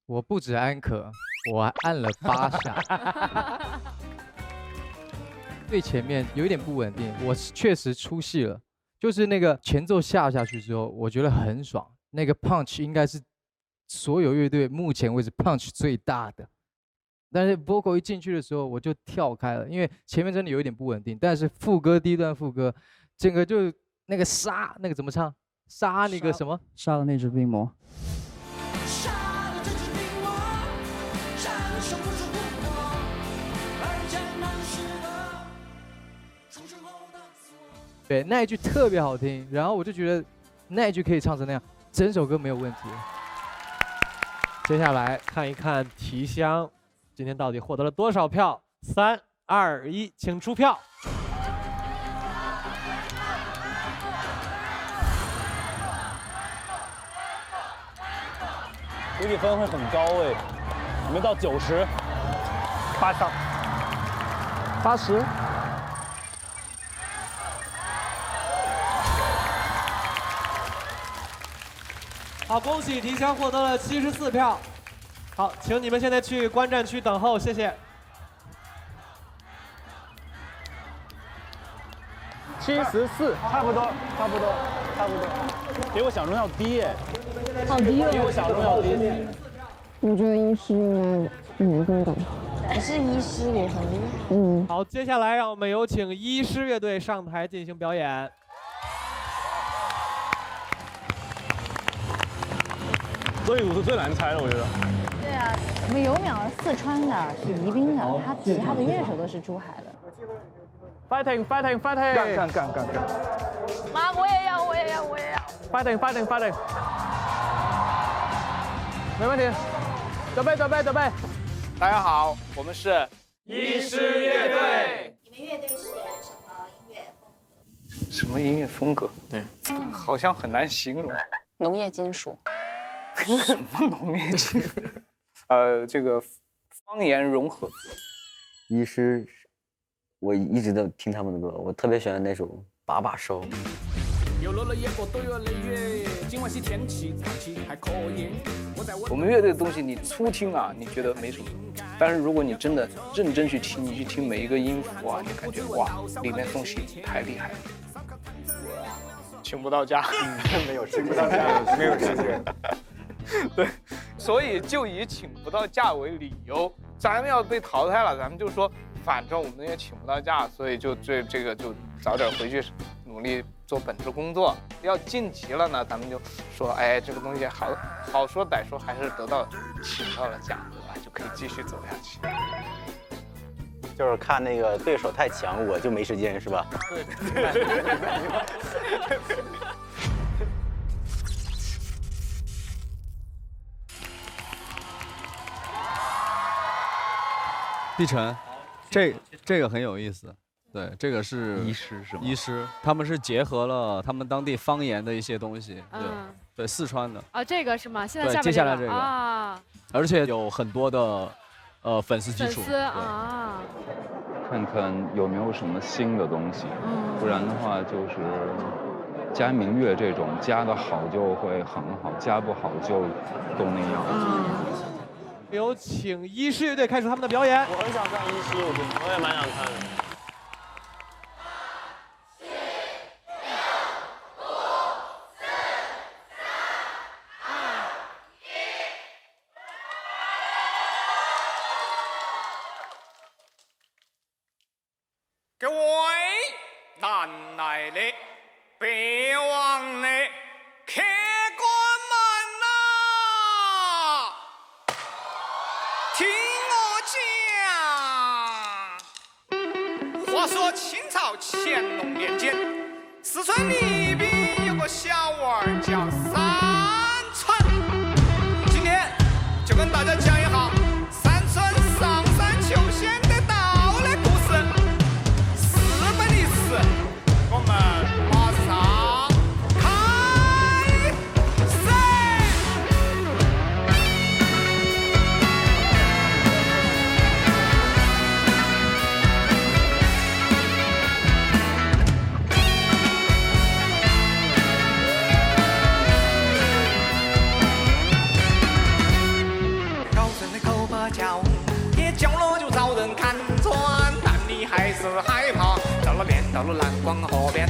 Speaker 1: 我不止安可，我还按了8下。最前面有一点不稳定，我确实出戏了。就是那个前奏下去之后，我觉得很爽。那个 punch 应该是所有乐队目前为止 punch 最大的。但是 vocal 一进去的时候，我就跳开了，因为前面真的有一点不稳定。但是副歌第一段副歌，整个就那个杀那个怎么唱？杀那个什么？
Speaker 8: 杀了那只病魔。
Speaker 1: 对，那一句特别好听，然后我就觉得那一句可以唱成那样，整首歌没有问题。
Speaker 11: 接下来看一看提香今天到底获得了多少票？3、2、1，请出票。
Speaker 7: 估计分会很高哎，你们到90、80。
Speaker 11: 好，恭喜提香获得了74票。好，请你们现在去观战区等候，谢谢。
Speaker 7: 74，差不多。比我想中要低哎，
Speaker 17: 好低哦，
Speaker 7: 比我想中要低。
Speaker 17: 我觉得医师应该没这么高，可是医师也很厉害。
Speaker 11: 好，接下来让我们有请医师乐队上台进行表演。
Speaker 7: 这一组是最难猜的，我觉得。
Speaker 23: 对啊，我们有淼是四川的，是宜宾的，他其他的乐手都是珠海的。
Speaker 7: Fighting！
Speaker 23: 干！妈，我也要。
Speaker 7: Fighting！ 没问题，准备。
Speaker 9: 大家好，我们是
Speaker 3: 医师乐队。
Speaker 23: 你们乐队是
Speaker 3: 什么音乐风格？
Speaker 23: 对，
Speaker 3: 好像很难形容。
Speaker 23: 农业金属。
Speaker 3: 什么农业金属？这个方言融合。
Speaker 2: 医师，我一直都听他们的歌，我特别喜欢那首《把把手》。
Speaker 3: 我们乐队的东西，你粗听啊，你觉得没什么，但是如果你真的认真去听，你去听每一个音符啊，你感觉哇，里面东西太厉害了。请不到假，
Speaker 2: 没有请不到假，没有时间。
Speaker 3: 对，所以就以请不到假为理由，咱们要被淘汰了，咱们就说，反正我们也请不到假，所以就这个就早点回去努力做本职工作。要晋级了呢，咱们就说，哎，这个东西好说歹说还是请到了假，对吧？就可以继续走下去。
Speaker 2: 就是看那个对手太强，我就没时间，是吧？
Speaker 3: 对。
Speaker 22: 碧晨，这个很有意思。对，这个是
Speaker 2: 医师是吗？
Speaker 22: 医师，他们是结合了他们当地方言的一些东西。对，四川的。
Speaker 10: 哦，这个是吗？现在
Speaker 22: 对，接下来这个
Speaker 10: 啊，
Speaker 22: 而且有很多的粉丝基础。
Speaker 10: 粉丝啊。
Speaker 5: 看看有没有什么新的东西，不然的话就是加民乐这种加的好就会很好，加不好就都那样。
Speaker 11: 有请医师乐队开始他们的表演。
Speaker 7: 我很想看医师，我也蛮想看的。
Speaker 9: 各位南来的、北往的客官们呐，听我讲。话说清朝乾隆年间，四川宜宾有个小娃儿叫三川。今天就跟大家讲一下三川上山求仙的道的故事。我们马上开始。了蓝光河边。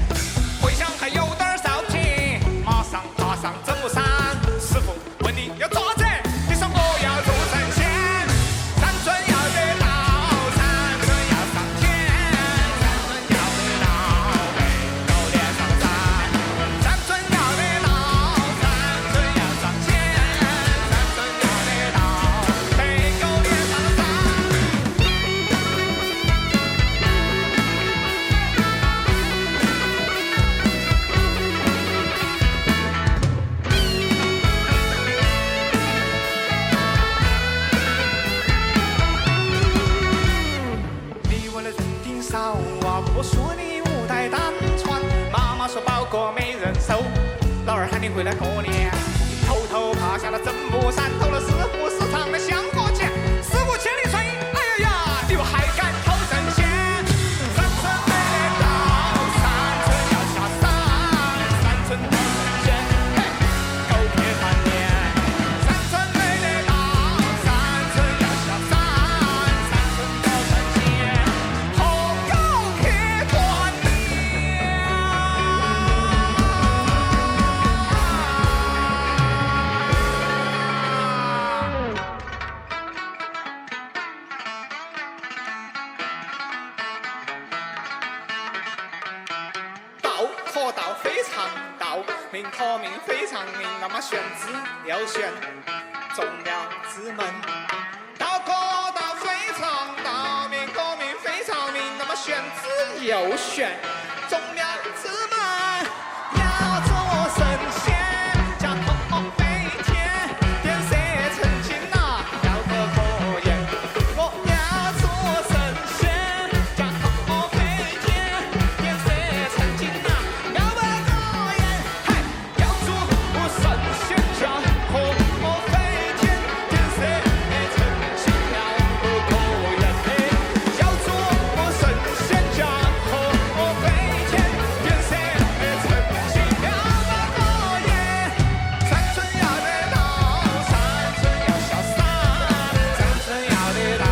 Speaker 9: 回想还有点骚气，马上爬上整木山。师傅问你要做子，你说我要入神仙。三尊要得道，三尊要上天，三尊要得道，背狗脸上山。三尊要得道，三尊要上天，三尊要得道，背狗脸上山。你问了人丁少啊，我说你无带单传。妈妈说包裹没人收，老二喊你回来过年。偷偷爬下了真木山，偷了师傅市场的香火钱。师傅千里追，哎呀呀，你又还敢偷神仙？三寸没得道，三寸要下山，三寸偷神仙，嘿，狗撇团年。三寸没得道，三寸要下山，三寸偷神仙，好狗撇团年。道可道非常道，名可名非常名，那么选址要选众庙之门。道可道非常道，名可名非常名，那么选址又选众庙之门。要做神仙，驾头飞天，点色成金呐，要得火焰。我要做神仙，驾头飞天，点色成金呐，要得火焰。嘿，要做神仙，驾头飞天，点色成金，要得火焰。嘿，要做神仙，驾头飞天，点色成金，要得火焰。三寸要得道，三寸要下山，三寸要得道，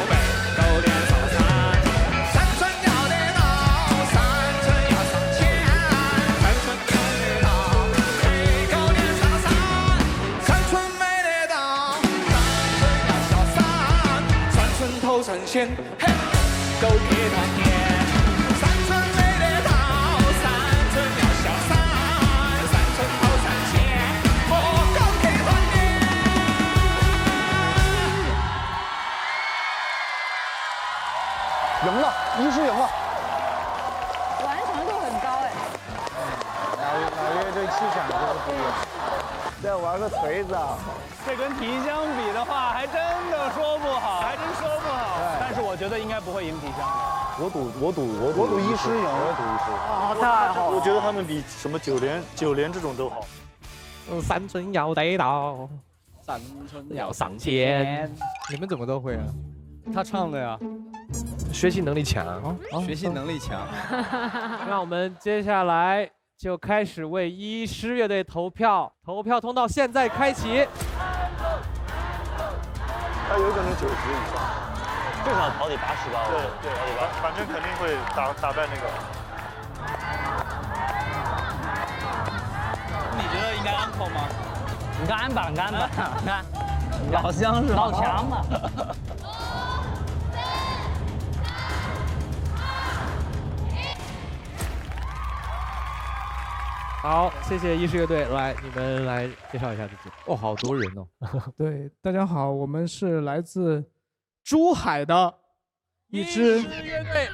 Speaker 9: 背狗脸上山。三寸要得道，三寸要上天，三寸要得道，背狗脸上山。三寸没得道，三寸要下山，三寸偷神仙，嘿，狗撇团年。三寸没得道，三寸要下山，三寸偷神仙，莫狗撇团年。
Speaker 25: 赢了，一师赢了。
Speaker 17: 完成度很高哎。
Speaker 25: 老乐队气场就是不一样。再玩个锤子啊！
Speaker 7: 这跟提香比的话，还真的说不好，还真说不好。但是我觉得应该不会赢提香。
Speaker 25: 我赌一师赢，我赌一师。
Speaker 7: 啊，太好了！
Speaker 6: 我觉得他们比什么九连这种都好。
Speaker 11: 三寸要得道，
Speaker 22: 三寸
Speaker 11: 要上天。
Speaker 1: 你们怎么都会啊？
Speaker 22: 他唱的呀。
Speaker 11: 学习能力强，
Speaker 22: 学习能力强。
Speaker 11: 那我们接下来就开始为一师乐队投票，投票通道现在开启。
Speaker 6: 他有可能90以上，
Speaker 7: 至少保底80吧。
Speaker 6: 对，反正肯定会打败那个。
Speaker 7: 你觉得应该安口吗？
Speaker 25: 你看安吧，你看，
Speaker 7: 老乡是
Speaker 25: 老强嘛。
Speaker 11: 好，谢谢一师乐队，来，你们来介绍一下自己。
Speaker 1: 哦，好多人哦。
Speaker 13: 对，大家好，我们是来自珠海的一支
Speaker 11: 乐队。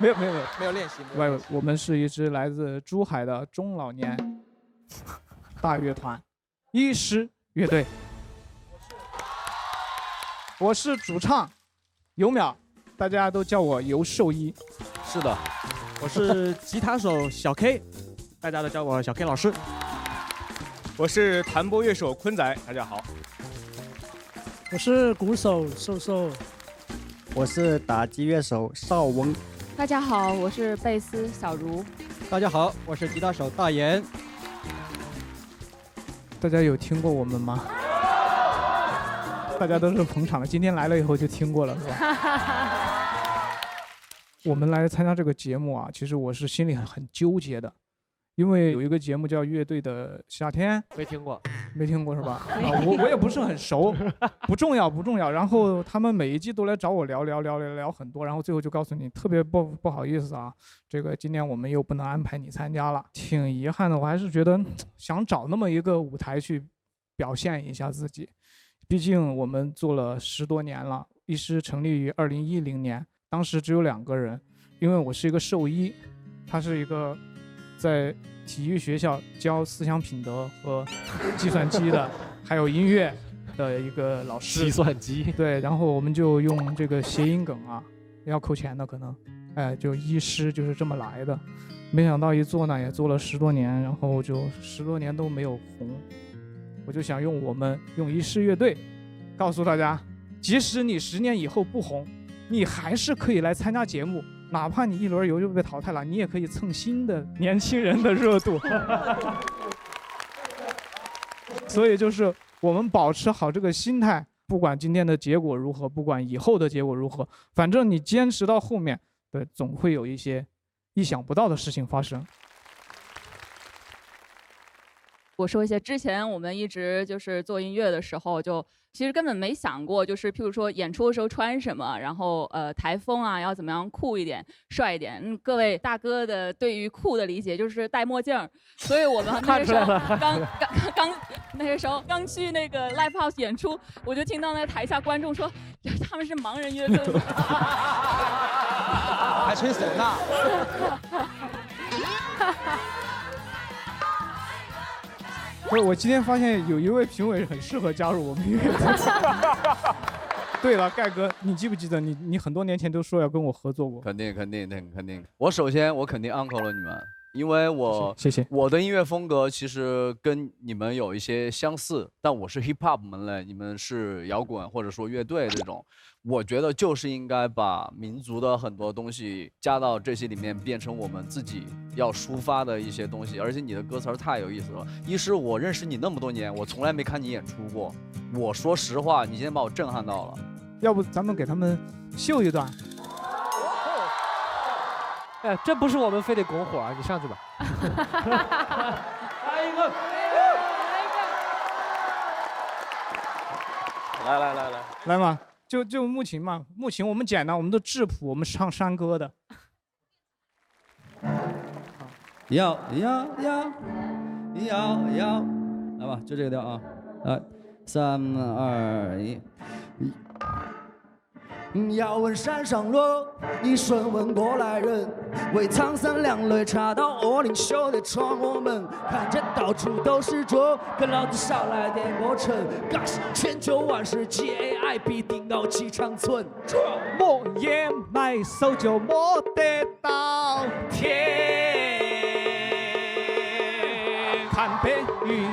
Speaker 13: 没有
Speaker 11: 练习。
Speaker 13: 我们是一支来自珠海的中老年大乐团，一师乐队。我是主唱尤淼，大家都叫我尤兽医。
Speaker 22: 是的，
Speaker 11: 我是吉他手小 K。大家都叫我小 K 老师。
Speaker 14: 我是弹拨乐手坤仔，大家好。
Speaker 15: 我是鼓手瘦瘦。
Speaker 20: 我是打击乐手邵翁。
Speaker 24: 大家好，我是贝斯小茹。
Speaker 20: 大家好，我是吉他手大岩。
Speaker 13: 大家有听过我们吗？大家都是捧场的，今天来了以后就听过了，是吧？我们来参加这个节目啊，其实我是心里很纠结的，因为有一个节目叫《乐队的夏天》，
Speaker 11: 没听过，
Speaker 13: 没听过是吧？啊，我也不是很熟，不重要不重要。然后他们每一季都来找我聊很多，然后最后就告诉你特别不好意思啊，这个今年我们又不能安排你参加了，挺遗憾的。我还是觉得想找那么一个舞台去表现一下自己，毕竟我们做了10多年了，医师成立于2010年。当时只有2个人，因为我是一个兽医，他是一个在体育学校教思想品德和计算机的，还有音乐的一个老师。
Speaker 11: 计算机。
Speaker 13: 对，然后我们就用这个谐音梗啊，要扣钱的可能，哎，就医师就是这么来的。没想到一做呢，也做了10多年，然后就10多年都没有红。我就想用医师乐队，告诉大家，即使你10年以后不红，你还是可以来参加节目，哪怕你一轮游就被淘汰了，你也可以蹭新的年轻人的热度。所以就是我们保持好这个心态，不管今天的结果如何，不管以后的结果如何，反正你坚持到后面，对，总会有一些意想不到的事情发生。
Speaker 24: 我说一些之前我们一直就是做音乐的时候，就其实根本没想过，就是譬如说演出的时候穿什么，然后台风啊要怎么样酷一点、帅一点。各位大哥的对于酷的理解就是戴墨镜，所以我们那个时候那个时候刚去那个 live house 演出，我就听到那台下观众说他们是盲人乐队，
Speaker 7: 还吹唢呐。
Speaker 13: 不是，我今天发现有一位评委很适合加入我们乐队。对了，盖哥，你记不记得你很多年前都说要跟我合作过？
Speaker 22: 肯定。我首先肯定 uncle 了你们，因为
Speaker 13: 谢谢
Speaker 22: 我的音乐风格其实跟你们有一些相似，但我是 hip hop 门类，你们是摇滚或者说乐队这种。我觉得就是应该把民族的很多东西加到这些里面，变成我们自己要抒发的一些东西。而且你的歌词太有意思了。一是我认识你那么多年，我从来没看你演出过。我说实话，你今天把我震撼到了。
Speaker 13: 要不咱们给他们秀一段？
Speaker 11: 哎，这不是我们非得拱火啊，你上去吧。来一个。
Speaker 13: 来嘛。就木琴嘛，木琴我们简单，我们都质朴，我们唱山歌的。
Speaker 4: 要，来吧，就这个调啊，来，3、2、1。要问山上路，你顺问过来人。为苍山两泪插到恶灵修的窗户门，看见到处都是猪，跟老子少来点过程。刚性全球万事皆 AI， 必定傲气长存。
Speaker 13: 莫言埋手就莫得到天，看白云，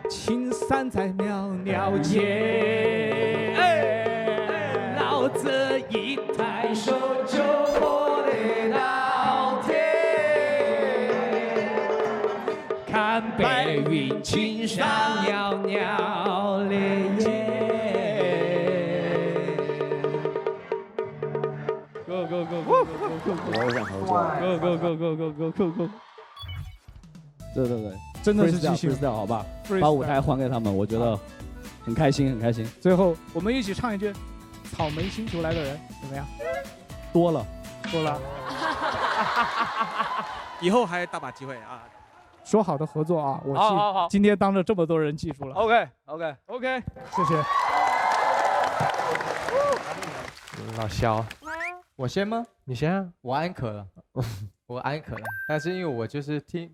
Speaker 13: 青山在袅袅间。老子一抬手就摸得到天，看白云青山袅袅烈焰。
Speaker 4: 我也想合作。Go。对，
Speaker 13: 真的是继续
Speaker 4: freestyle 好吧，把舞台还给他们，我觉得很开心。
Speaker 13: 最后我们一起唱一句。草莓星球来的人怎么样？
Speaker 4: 多了。
Speaker 7: 以后还大把机会啊！
Speaker 13: 说好的合作啊，我今天当着这么多人记住了。
Speaker 22: OK，
Speaker 13: 谢谢。
Speaker 1: 老肖，我先吗？你先啊。我安可了。但是因为我就是听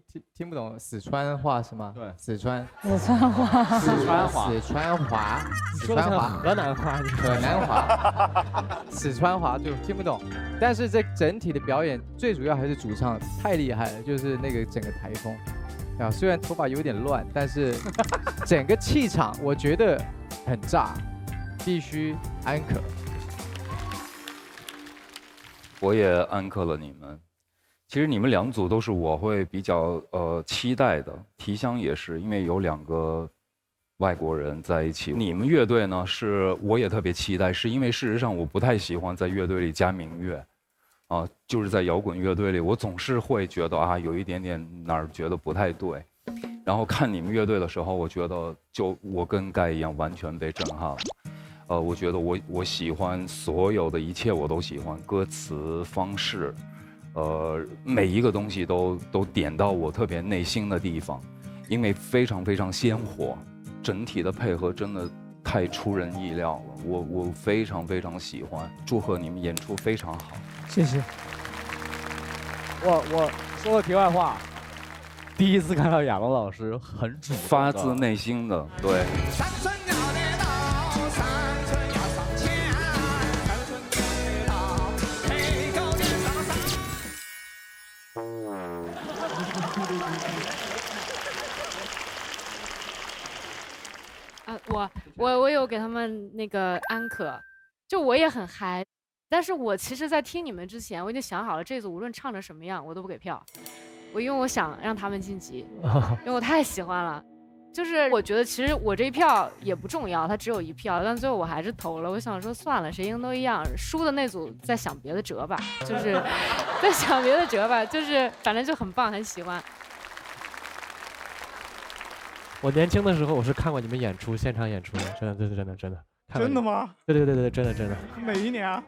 Speaker 1: 不懂四川话是吗？
Speaker 22: 对，
Speaker 1: 四川话，
Speaker 11: 你说的像河南话，
Speaker 1: 四川话就听不懂。但是这整体的表演最主要还是主唱太厉害了，就是那个整个台风啊，虽然头发有点乱，但是整个气场我觉得很炸，必须安可。
Speaker 5: 我也安可了你们。其实你们2组都是我会比较期待的，提香也是，因为有2个外国人在一起。你们乐队呢，是我也特别期待，是因为事实上我不太喜欢在乐队里加民乐，就是在摇滚乐队里，我总是会觉得啊，有一点点哪儿觉得不太对。然后看你们乐队的时候，我觉得我跟盖一样，完全被震撼了。我觉得我喜欢所有的一切，我都喜欢歌词方式，每一个东西都点到我特别内心的地方，因为非常非常鲜活，整体的配合真的太出人意料了，我非常非常喜欢，祝贺你们演出非常好，
Speaker 13: 谢谢。
Speaker 11: 我说个题外话，第一次看到亚龙老师很主动的
Speaker 5: 发自内心的对。
Speaker 10: 我有给他们那个安可，就我也很嗨，但是我其实在听你们之前，我已经想好了这组无论唱成什么样，我都不给票，因为我想让他们晋级，因为我太喜欢了。就是我觉得其实我这一票也不重要，它只有1票，但最后我还是投了。我想说算了，谁赢都一样，输的那组再想别的辙吧，就是再想别的辙吧，就是反正就很棒，很喜欢。
Speaker 11: 我年轻的时候我是看过你们演出，现场演出的，真的。
Speaker 13: 真的吗？
Speaker 11: 对，真的。
Speaker 13: 哪一年啊？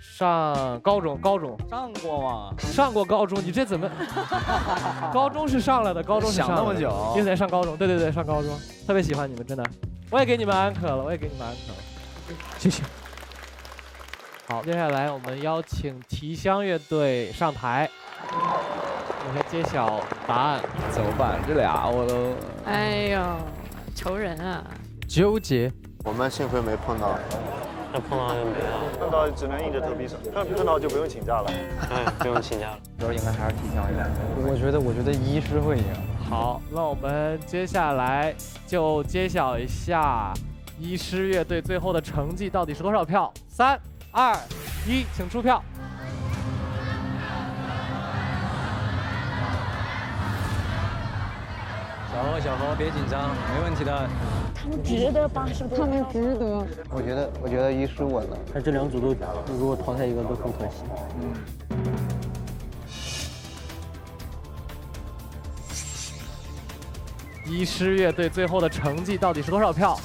Speaker 11: 上高中
Speaker 22: 上过吗？
Speaker 11: 上过高中，你这怎么？高中是上了的，高中是上了的。
Speaker 22: 想那么久？
Speaker 11: 因为上高中，对，上高中，特别喜欢你们，真的。我也给你们安可了，
Speaker 13: 谢谢。
Speaker 11: 好，接下来我们邀请提香乐队上台，我先揭晓答案。
Speaker 22: 怎么办？这俩我都……
Speaker 10: 哎呦，仇人啊！
Speaker 1: 纠结。
Speaker 2: 我们幸亏没碰到，
Speaker 6: 那碰到就没了。碰到只能硬着头皮上，碰到就不用请假了。
Speaker 22: 对，不用请假了。
Speaker 25: 主要应该还是提香乐。我觉得医师会赢。
Speaker 11: 好，那我们接下来就揭晓一下医师乐队最后的成绩到底是多少票？3、2、1，请出票。
Speaker 25: 小何，别紧张，没问题的。
Speaker 17: 他们值得80多，他们值得。
Speaker 20: 我觉得医师稳了，
Speaker 15: 但这2组都如果淘汰一个都很可惜。
Speaker 11: 医师乐队最后的成绩到底是多少票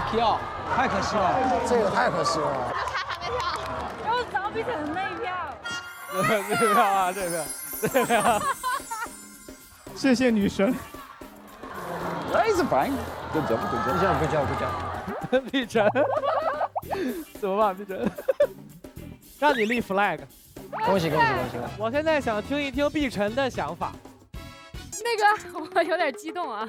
Speaker 11: ？1
Speaker 25: 票，太可惜了，
Speaker 15: 这个太可惜了。
Speaker 17: 又找比成那一票。
Speaker 11: 这票啊，这票。
Speaker 13: 谢谢女神。
Speaker 5: It's fine， good job。
Speaker 11: 碧晨，怎么办？碧晨，让你立 flag。
Speaker 15: 恭喜！
Speaker 11: 我现在想听一听碧晨的想法。
Speaker 10: 那个我有点激动啊，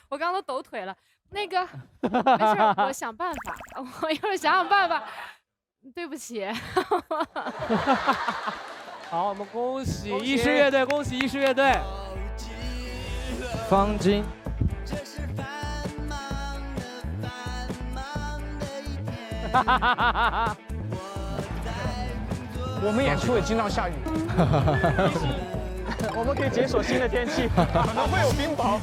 Speaker 10: 我刚刚都抖腿了。那个没事，我想办法，我一会儿想办法。对不起。
Speaker 11: 好，我们恭喜医师乐队，恭喜医师乐队。
Speaker 1: 方巾。
Speaker 7: 我们演出也经常下雨。我们可以解锁新的天气，可能会有冰雹。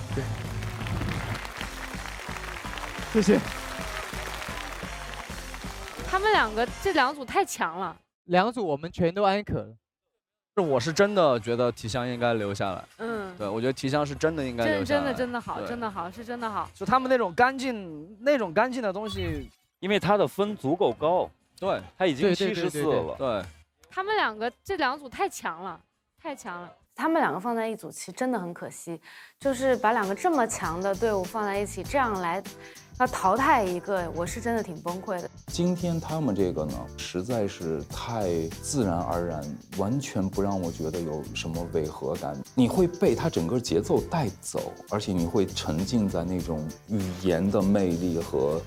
Speaker 13: 谢谢。
Speaker 10: 他们这2组太强了。
Speaker 1: 2组我们全都安可了。
Speaker 22: 我是真的觉得提香应该留下来。对，我觉得提香是真的应该留下来。
Speaker 10: 真的好，真的好，是真的好。
Speaker 7: 就他们那种干净的东西，
Speaker 5: 因为他的分足够高，
Speaker 22: 对，
Speaker 5: 他已经74了。
Speaker 22: 对，
Speaker 10: 他们这2组太强了，太强了。
Speaker 23: 他们2个放在一组，其实真的很可惜，就是把2个这么强的队伍放在一起，这样来要淘汰一个，我是真的挺崩溃的。
Speaker 5: 今天他们这个呢，实在是太自然而然，完全不让我觉得有什么违和感。你会被他整个节奏带走，而且你会沉浸在那种语言的魅力和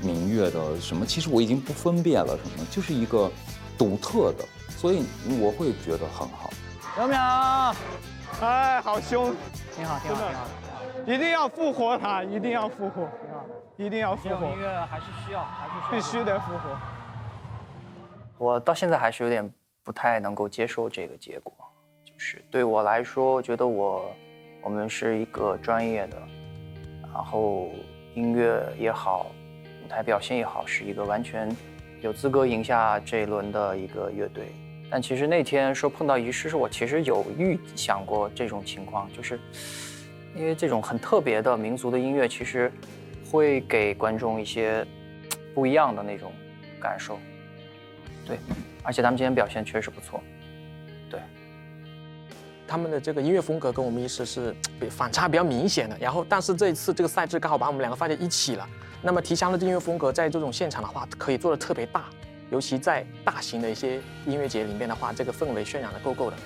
Speaker 5: 民乐的什么，其实我已经不分辨了什么，就是一个独特的，所以我会觉得很好。
Speaker 7: 淼，哎，好凶，
Speaker 15: 挺好，
Speaker 7: 一定要复活他，一定要复活，一定要复活。
Speaker 15: 音乐还是需要，
Speaker 7: 必须得复活。
Speaker 25: 我到现在还是有点不太能够接受这个结果，就是对我来说，我觉得我们是一个专业的，然后
Speaker 12: 音乐也好，舞台表现也好，是一个完全有资格赢下这一轮的一个乐队。但其实那天说碰到遗失，是我其实有预想过这种情况，就是因为这种很特别的民族的音乐，其实会给观众一些不一样的那种感受。对，而且他们今天表现确实不错。对，
Speaker 16: 他们的这个音乐风格跟我们遗失是反差比较明显的。然后，但是这一次这个赛制刚好把我们两个放在一起了。那么提香的音乐风格在这种现场的话，可以做的特别大。尤其在大型的一些音乐节里面的话，这个氛围渲染的够的。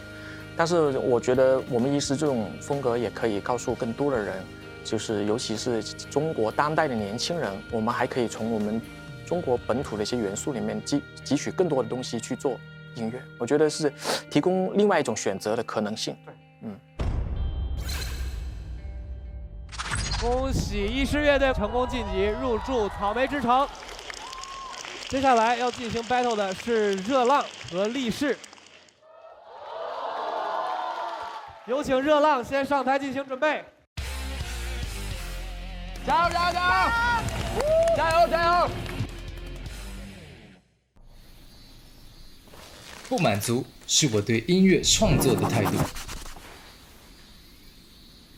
Speaker 16: 但是我觉得我们遗失这种风格也可以告诉更多的人，就是尤其是中国当代的年轻人，我们还可以从我们中国本土的一些元素里面汲取更多的东西去做音乐。我觉得是提供另外一种选择的可能性。
Speaker 11: 恭喜遗失乐队成功晋级，入驻草莓之城。接下来要进行 battle 的是热浪和力士，有请热浪先上台进行准备。
Speaker 9: 加油加油加油！加油加油！
Speaker 18: 不满足是我对音乐创作的态度。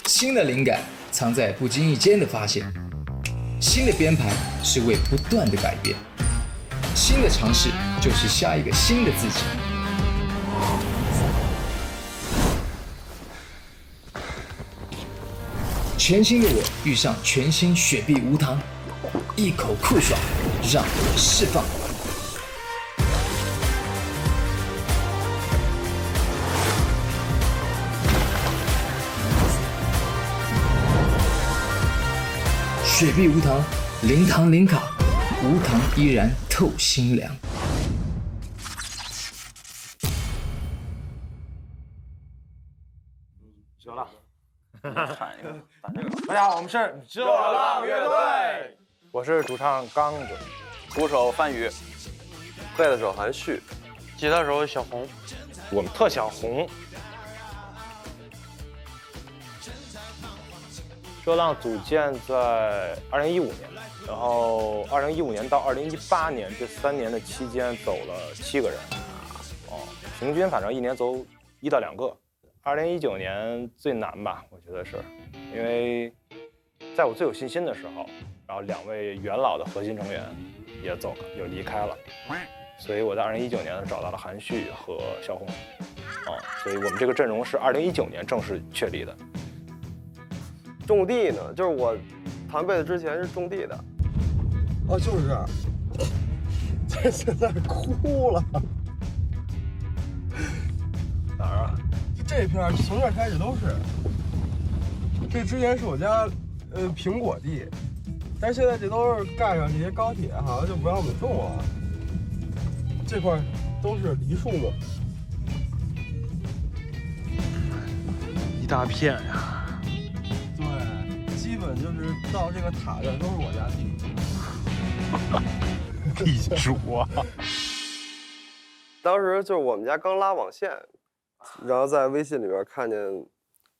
Speaker 18: 新的灵感藏在不经意间的发现，新的编排是为不断的改变。新的尝试就是下一个新的自己。全新的我遇上全新雪碧无糖，一口酷爽，让我释放。雪碧无糖，零糖零卡，无糖依然透心凉。
Speaker 6: 热浪，大家好，我们是热浪乐队，我是主唱刚子，鼓手范宇，贝斯手韩旭，吉他手小红，我们特小红。热浪组建在2015年，然后2015年到2018年这3年的期间走了7个人，平均反正一年走1到2个。2019年最难吧，我觉得是，因为在我最有信心的时候，然后2位元老的核心成员也走了，又离开了，所以我在2019年找到了韩旭和小红，所以我们这个阵容是2019年正式确立的。
Speaker 19: 种地呢，就是我弹贝斯之前是种地的。哦，就是这现在哭了。哪儿啊？这片从这儿开始都是。这之前是我家苹果地，但是现在这都是盖上这些高铁，好像就不让我们种了。这块都是梨树嘛，
Speaker 6: 一大片呀。
Speaker 19: 对，基本就是到这个塔这都是我家地。
Speaker 6: 地主啊！
Speaker 19: 当时就是我们家刚拉网线，然后在微信里边看见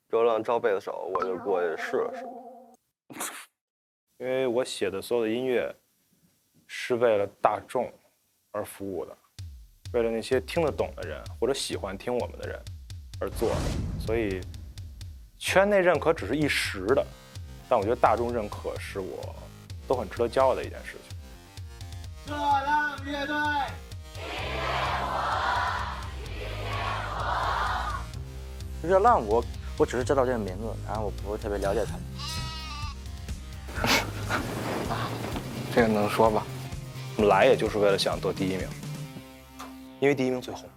Speaker 19: 热浪招贝斯手，我就过去试了试。
Speaker 6: 因为我写的所有的音乐是为了大众而服务的，为了那些听得懂的人或者喜欢听我们的人而做的，所以圈内认可只是一时的，但我觉得大众认可是我都很值得骄傲的一件事情。
Speaker 9: 热浪乐队，
Speaker 21: 热浪我只是知道这个名字，然后我不是特别了解他们。
Speaker 6: 这个能说吧？我们来也就是为了想得第1名，因为第1名最红。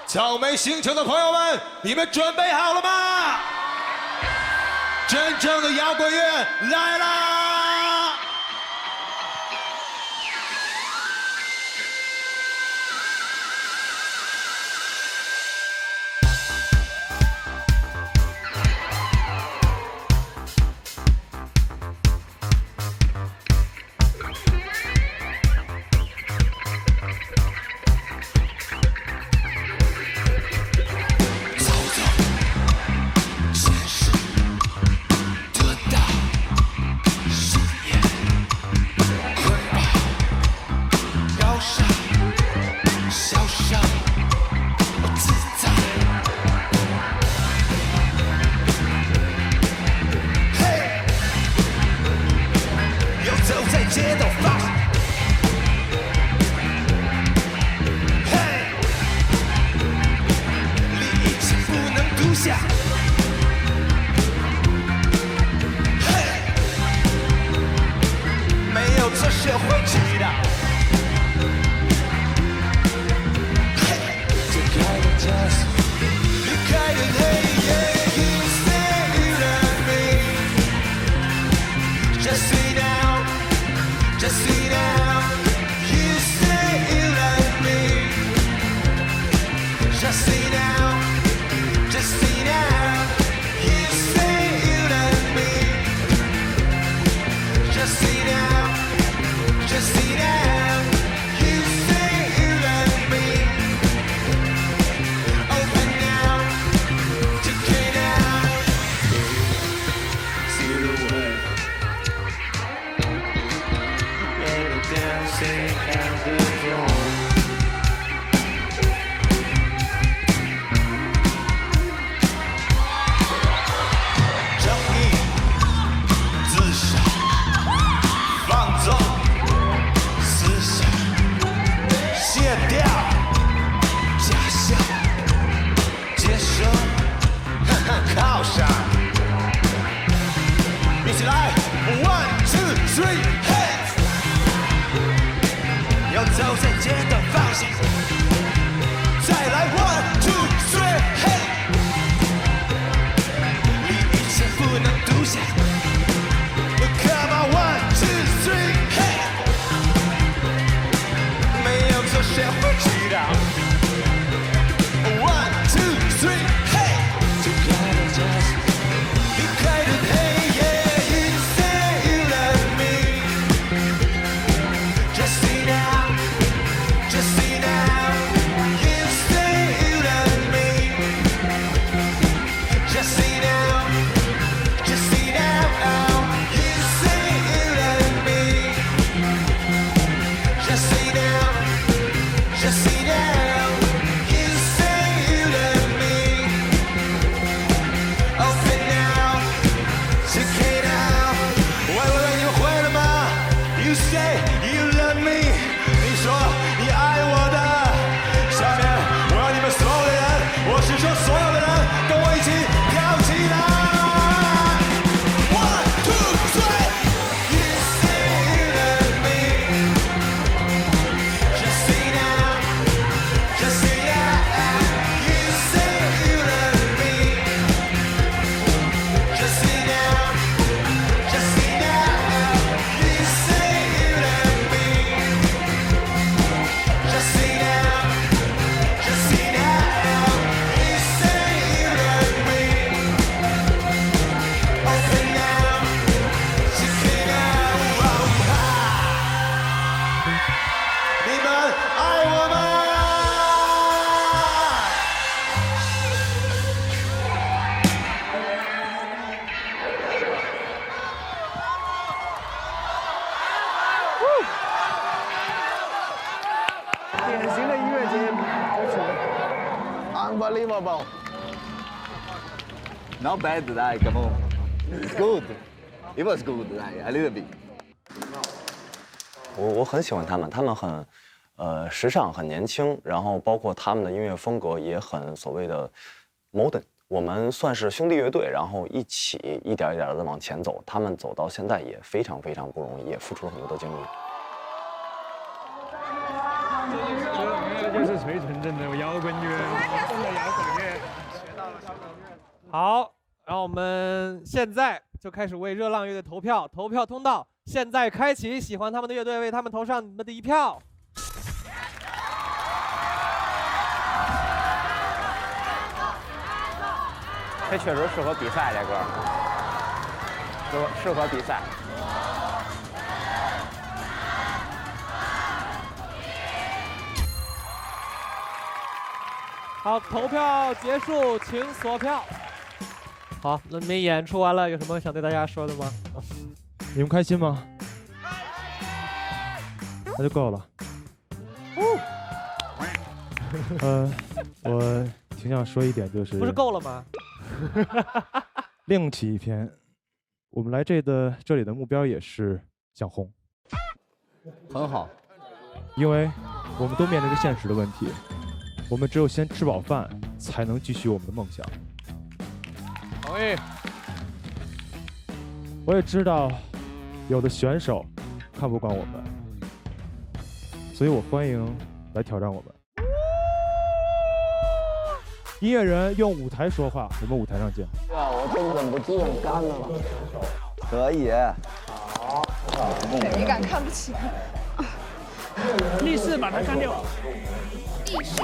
Speaker 9: 草莓星球的朋友们，你们准备好了吗？真正的摇滚乐来啦！会知道。解开的枷锁，离开的黑夜。You say you love me, just say now, just say now. You say you love me, just say now, just say now. You say you love me, just say now, just say now. You say you love me. Open now, decay now. See the way. And the dancing and the drum. 正义、自杀、放纵、思想、卸掉、假象、接受、靠上。一起来 ，1 2 3 hands， 要走在街的方向。再来 1 2 3 hey， 离一切不能独享。Come on 1 2 3 hey， 没有错谁会知道。1 2 3 hey， 解开了枷锁，离开的黑夜。You say you love me, just say now, just say now. You say you love me, just say now, just say now. You say you love me, just say now, just say now. You say you love me. Open now, decay now. 喂，你们会了吗 ？You say you love me， 你说你爱我的。下面我让你们所有的人，我是说所有的人，跟我一起跳起来。1 2 3 You say you love me, just say now, just say now. You say you love me, just say now, just say now. You say you love me, just say now, just say now. You say you love me. Open now, decay now. 你们爱我吗？
Speaker 19: 典型的音乐节歌曲
Speaker 2: Unbelievable. Not bad, like, come on. It's good. It was good, like, a little bit.
Speaker 21: 我很喜欢他们，他们很时尚，很年轻，然后包括他们的音乐风格也很所谓的 modern。我们算是兄弟乐队，然后一起一点一点的往前走。他们走到现在也非常非常不容易，也付出了很多的精力。
Speaker 7: 这就是崔纯真的摇滚乐，真的摇滚乐。
Speaker 11: 好，然后我们现在就开始为热浪乐队投票，投票通道现在开启，喜欢他们的乐队为他们投上你们的一票。
Speaker 6: 这确实适合比赛，这歌适合比赛。
Speaker 11: 好，投票结束，请锁票。好，那你们演出完了，有什么想对大家说的吗？
Speaker 3: 你们开心吗？那就够了。我挺想说一点，就是
Speaker 11: 不是够了吗？
Speaker 3: 另起一篇，我们来这里的目标也是想红，
Speaker 22: 很好，
Speaker 3: 因为我们都面临着现实的问题，我们只有先吃饱饭，才能继续我们的梦想。
Speaker 11: 同意。
Speaker 3: 我也知道，有的选手看不惯我们，所以我欢迎来挑战我们。音乐人用舞台说话，我们舞台上见。
Speaker 19: 我真忍不住很干了。可以。好。
Speaker 17: 你敢看不起？
Speaker 15: 立誓把他干掉。
Speaker 17: 立誓。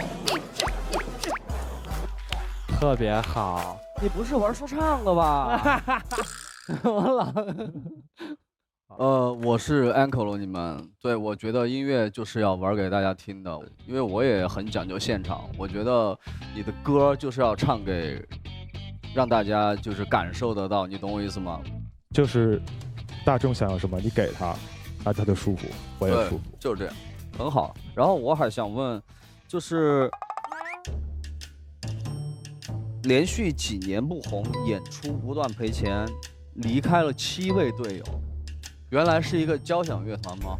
Speaker 11: 特别好，你不是玩说唱的吧？
Speaker 22: 我是 Uncle 你们，对，我觉得音乐就是要玩给大家听的，因为我也很讲究现场，我觉得你的歌就是要唱给，让大家就是感受得到，你懂我意思吗？
Speaker 3: 就是大众想要什么，你给他，他就舒服，我也舒服，
Speaker 22: 就是这样，很好。然后我还想问，就是连续几年不红，演出不断赔钱，离开了7位队友。原来是一个交响乐团吗？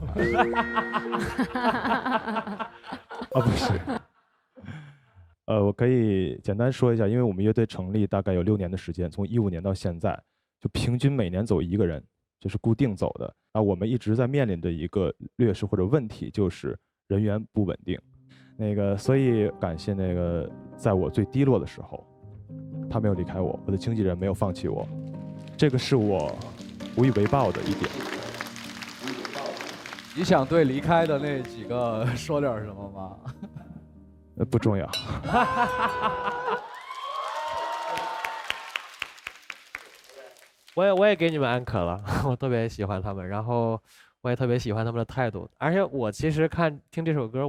Speaker 3: 不是。我可以简单说一下，因为我们乐队成立大概有6年的时间，从15年到现在，就平均每年走1个人，这是固定走的。我们一直在面临的一个劣势或者问题就是人员不稳定。所以感谢在我最低落的时候，他没有离开我，我的经纪人没有放弃我，这个是我无以为报的一点。
Speaker 22: 你想对离开的那几个说点什么吗？
Speaker 3: 不重要。
Speaker 11: 我也给你们安可了，我特别喜欢他们，然后我也特别喜欢他们的态度，而且我其实听这首歌，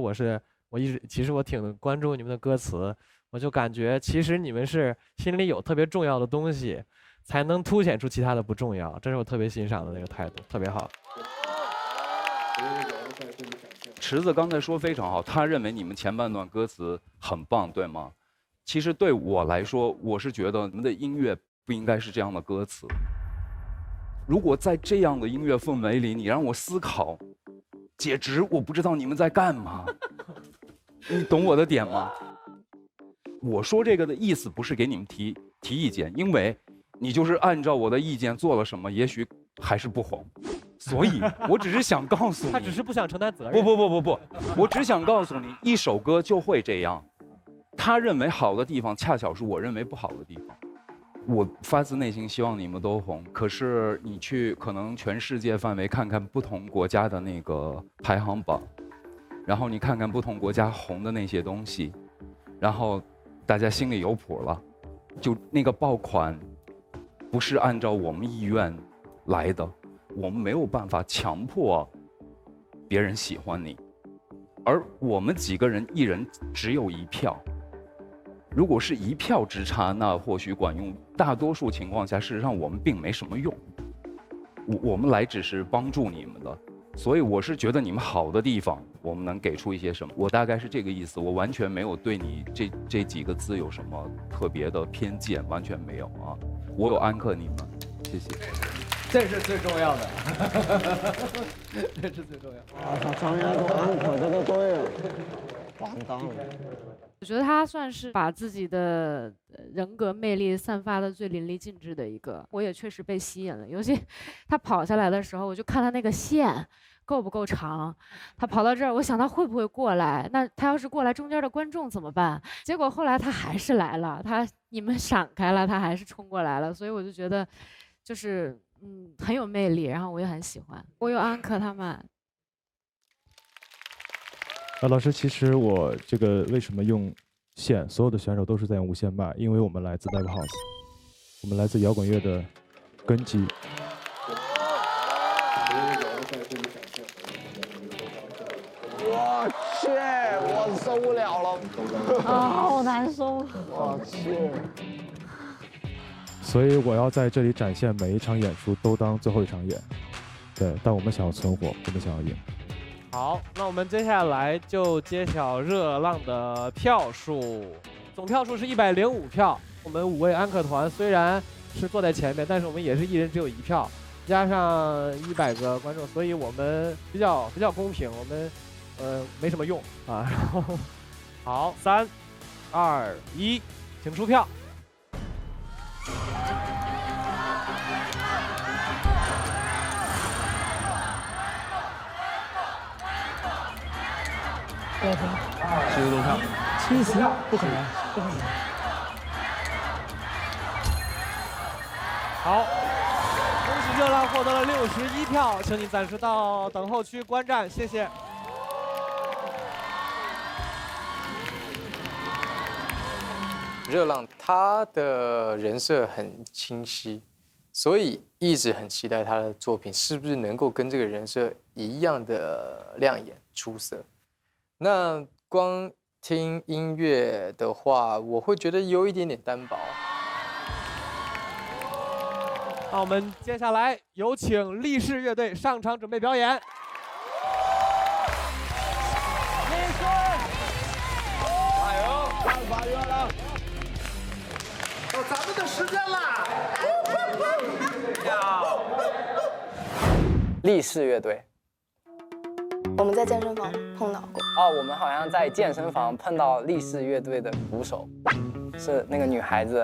Speaker 11: 其实我挺关注你们的歌词，我就感觉其实你们是心里有特别重要的东西，才能凸显出其他的不重要，这是我特别欣赏的那个态度，特别好。
Speaker 5: 池子刚才说非常好，他认为你们前半段歌词很棒，对吗？其实对我来说，我是觉得你们的音乐不应该是这样的歌词。如果在这样的音乐氛围里，你让我思考，简直我不知道你们在干嘛。你懂我的点吗？我说这个的意思不是给你们提意见，因为你就是按照我的意见做了什么，也许还是不红。所以我只是想告诉你，
Speaker 11: 他只是不想承担责任。
Speaker 5: 不，我只想告诉你，一首歌就会这样。他认为好的地方，恰巧是我认为不好的地方。我发自内心希望你们都红，可是你去可能全世界范围看看不同国家的那个排行榜，然后你看看不同国家红的那些东西，然后大家心里有谱了。就那个爆款，不是按照我们意愿来的。我们没有办法强迫别人喜欢你，而我们几个人一人只有1票。如果是1票之差，那或许管用。大多数情况下，事实上我们并没什么用。我们来只是帮助你们的，所以我是觉得你们好的地方，我们能给出一些什么。我大概是这个意思，我完全没有对你这几个字有什么特别的偏见，完全没有啊。我有安可你们，谢谢。
Speaker 22: 这是最重要的，这是最重要的。
Speaker 19: 张岩说安可这都对了，完蛋了。
Speaker 10: 我觉得他算是把自己的人格魅力散发的最淋漓尽致的一个，我也确实被吸引了。尤其他跑下来的时候，我就看他那个线够不够长。他跑到这儿，我想他会不会过来？那他要是过来，中间的观众怎么办？结果后来他还是来了，你们闪开了，他还是冲过来了。所以我就觉得，就是很有魅力，然后我也很喜欢。我有安可他们。
Speaker 3: 老师，其实我这个为什么用线？所有的选手都是在用无线麦，因为我们来自 Live House， 我们来自摇滚乐的根基。
Speaker 19: 我去，我受不了了，
Speaker 17: 好难受。
Speaker 19: 我去。
Speaker 3: 所以我要在这里展现每一场演出都当最后一场演。对，但我们想要存活，我们想要赢。
Speaker 11: 好，那我们接下来就揭晓热浪的票数，总票数是105票。我们5位安可团虽然是坐在前面，但是我们也是一人只有1票，加上100个观众，所以我们比较公平，我们没什么用啊。然后好，3、2、1，请出票。
Speaker 15: 多少分
Speaker 7: ？70多票。
Speaker 15: 70？不可能，不可能。
Speaker 11: 好，恭喜热浪获得了61票，请你暂时到等候区观战，谢谢。
Speaker 4: 热浪他的人设很清晰，所以一直很期待他的作品是不是能够跟这个人设一样的亮眼出色。那光听音乐的话，我会觉得有一点点单薄。
Speaker 11: 那我们接下来有请力士乐队上场准备表演。
Speaker 7: 力士，加油！办法热浪。
Speaker 9: 到咱们的时间啦！
Speaker 12: 力士乐队，
Speaker 17: 我们在健身房碰到过。
Speaker 12: 哦，我们好像在健身房碰到力士乐队的鼓手，是那个女孩子，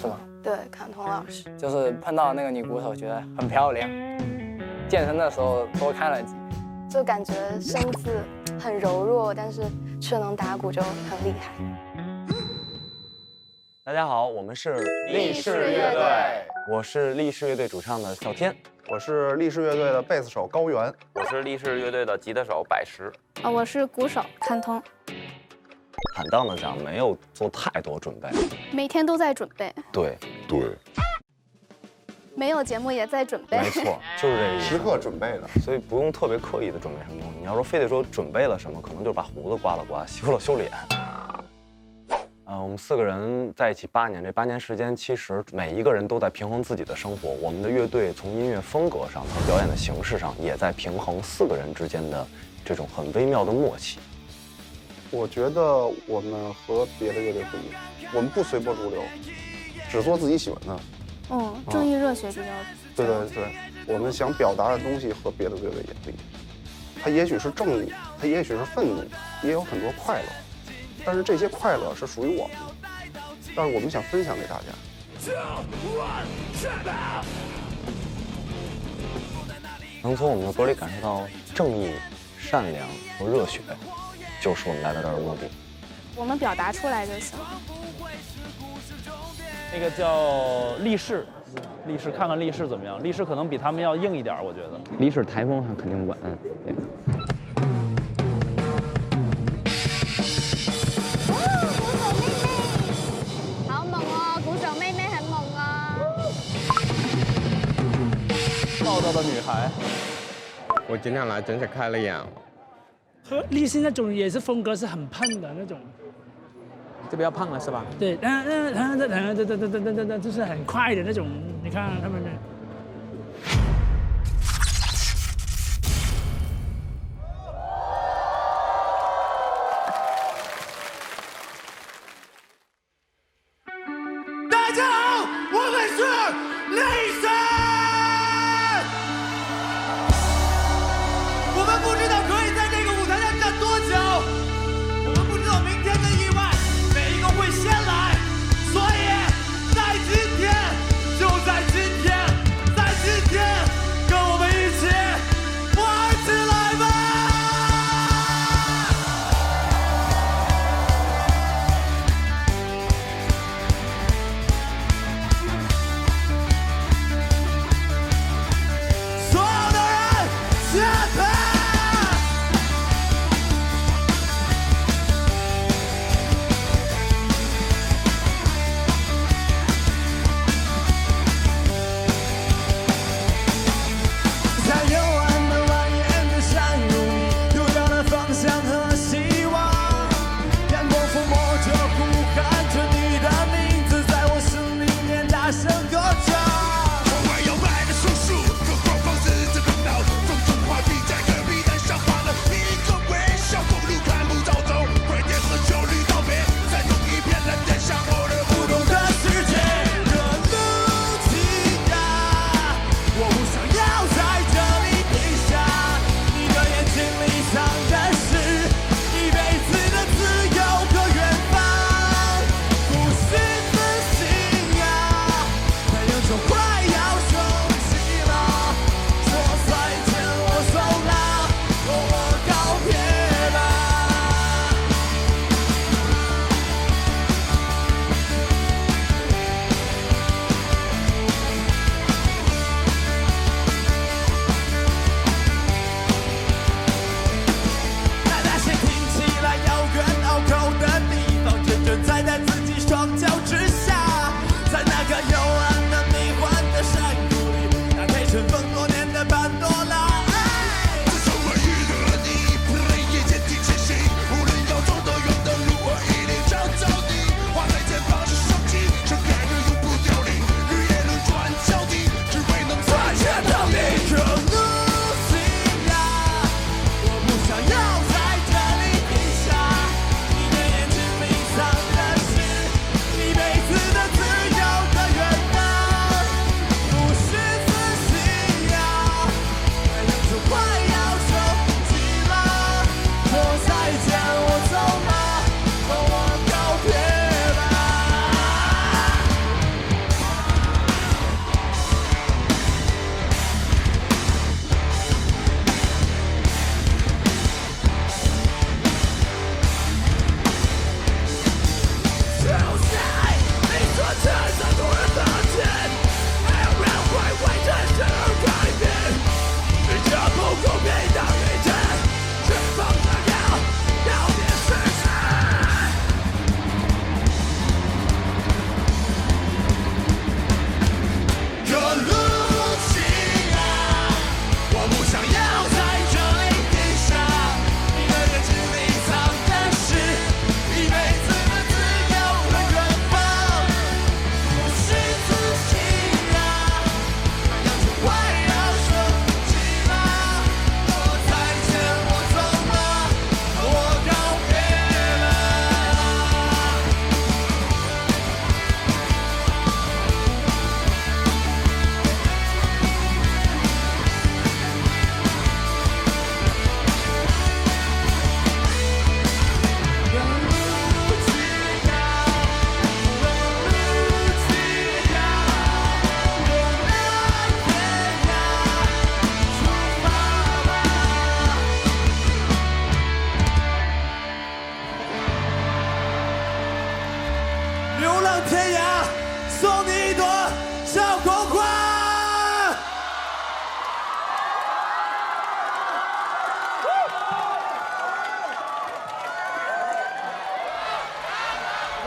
Speaker 12: 是吗？
Speaker 17: 对，侃彤老师。
Speaker 12: 就是碰到那个女鼓手，觉得很漂亮。健身的时候多看了几眼，
Speaker 17: 就感觉身子很柔弱，但是却能打鼓，就很厉害。
Speaker 21: 大家好，我们是
Speaker 9: 力士乐队，
Speaker 21: 我是力士乐队主唱的小天，
Speaker 8: 我是力士乐队的贝斯手高原，
Speaker 14: 我是力士乐队的吉他手百石，
Speaker 17: 我是鼓手侃彤。
Speaker 21: 坦荡的讲，没有做太多准备，
Speaker 17: 每天都在准备。
Speaker 21: 对，
Speaker 17: 没有节目也在准备。
Speaker 21: 没错，就是这个意思，
Speaker 8: 时刻准备的，
Speaker 21: 所以不用特别刻意的准备什么东西。你要说非得说准备了什么，可能就是把胡子刮了刮，修了修脸。我们4个人在一起8年，这8年时间，其实每一个人都在平衡自己的生活。我们的乐队从音乐风格上和表演的形式上，也在平衡4个人之间的这种很微妙的默契。
Speaker 8: 我觉得我们和别的乐队不一样，我们不随波逐流，只做自己喜欢的。
Speaker 17: 正义热血比较。
Speaker 8: 对，我们想表达的东西和别的乐队也不一样。它也许是正义，它也许是愤怒，也有很多快乐。但是这些快乐是属于我们的，但是我们想分享给大家。
Speaker 21: 能从我们的歌里感受到正义、善良和热血，就是我们来到这儿的目的。
Speaker 17: 我们表达出来就行了。
Speaker 7: 那个叫力士，看看力士怎么样？力士可能比他们要硬一点，我觉得。
Speaker 14: 力士台风上肯定稳。对。
Speaker 17: 好猛哦，鼓手妹妹很猛哦。
Speaker 7: 暴躁的女孩。
Speaker 8: 我今天来真是开了眼了。
Speaker 15: 和力士那种也是风格是很胖的那种。
Speaker 16: 就比较胖了是吧？
Speaker 15: 对，就是很快的那种。你看他们的。
Speaker 9: 大家好，我们是力士。我们不知道可以在这个舞台上站多久，我们不知道明天的意外哪一个会先来，所以在今天，就在今天。见，我走吧，和我告别吧。就在你昨天在突然的天，没有人会为这事而改变。你这不公平的一天，是否能要别实现？这路径啊，我不想要在这里停下。你的眼睛里藏的是一辈子的自由和远方，不是自己啊，那样就快要升级了。说再见，我走了，和我告别了。流浪天涯，送你一朵小红花。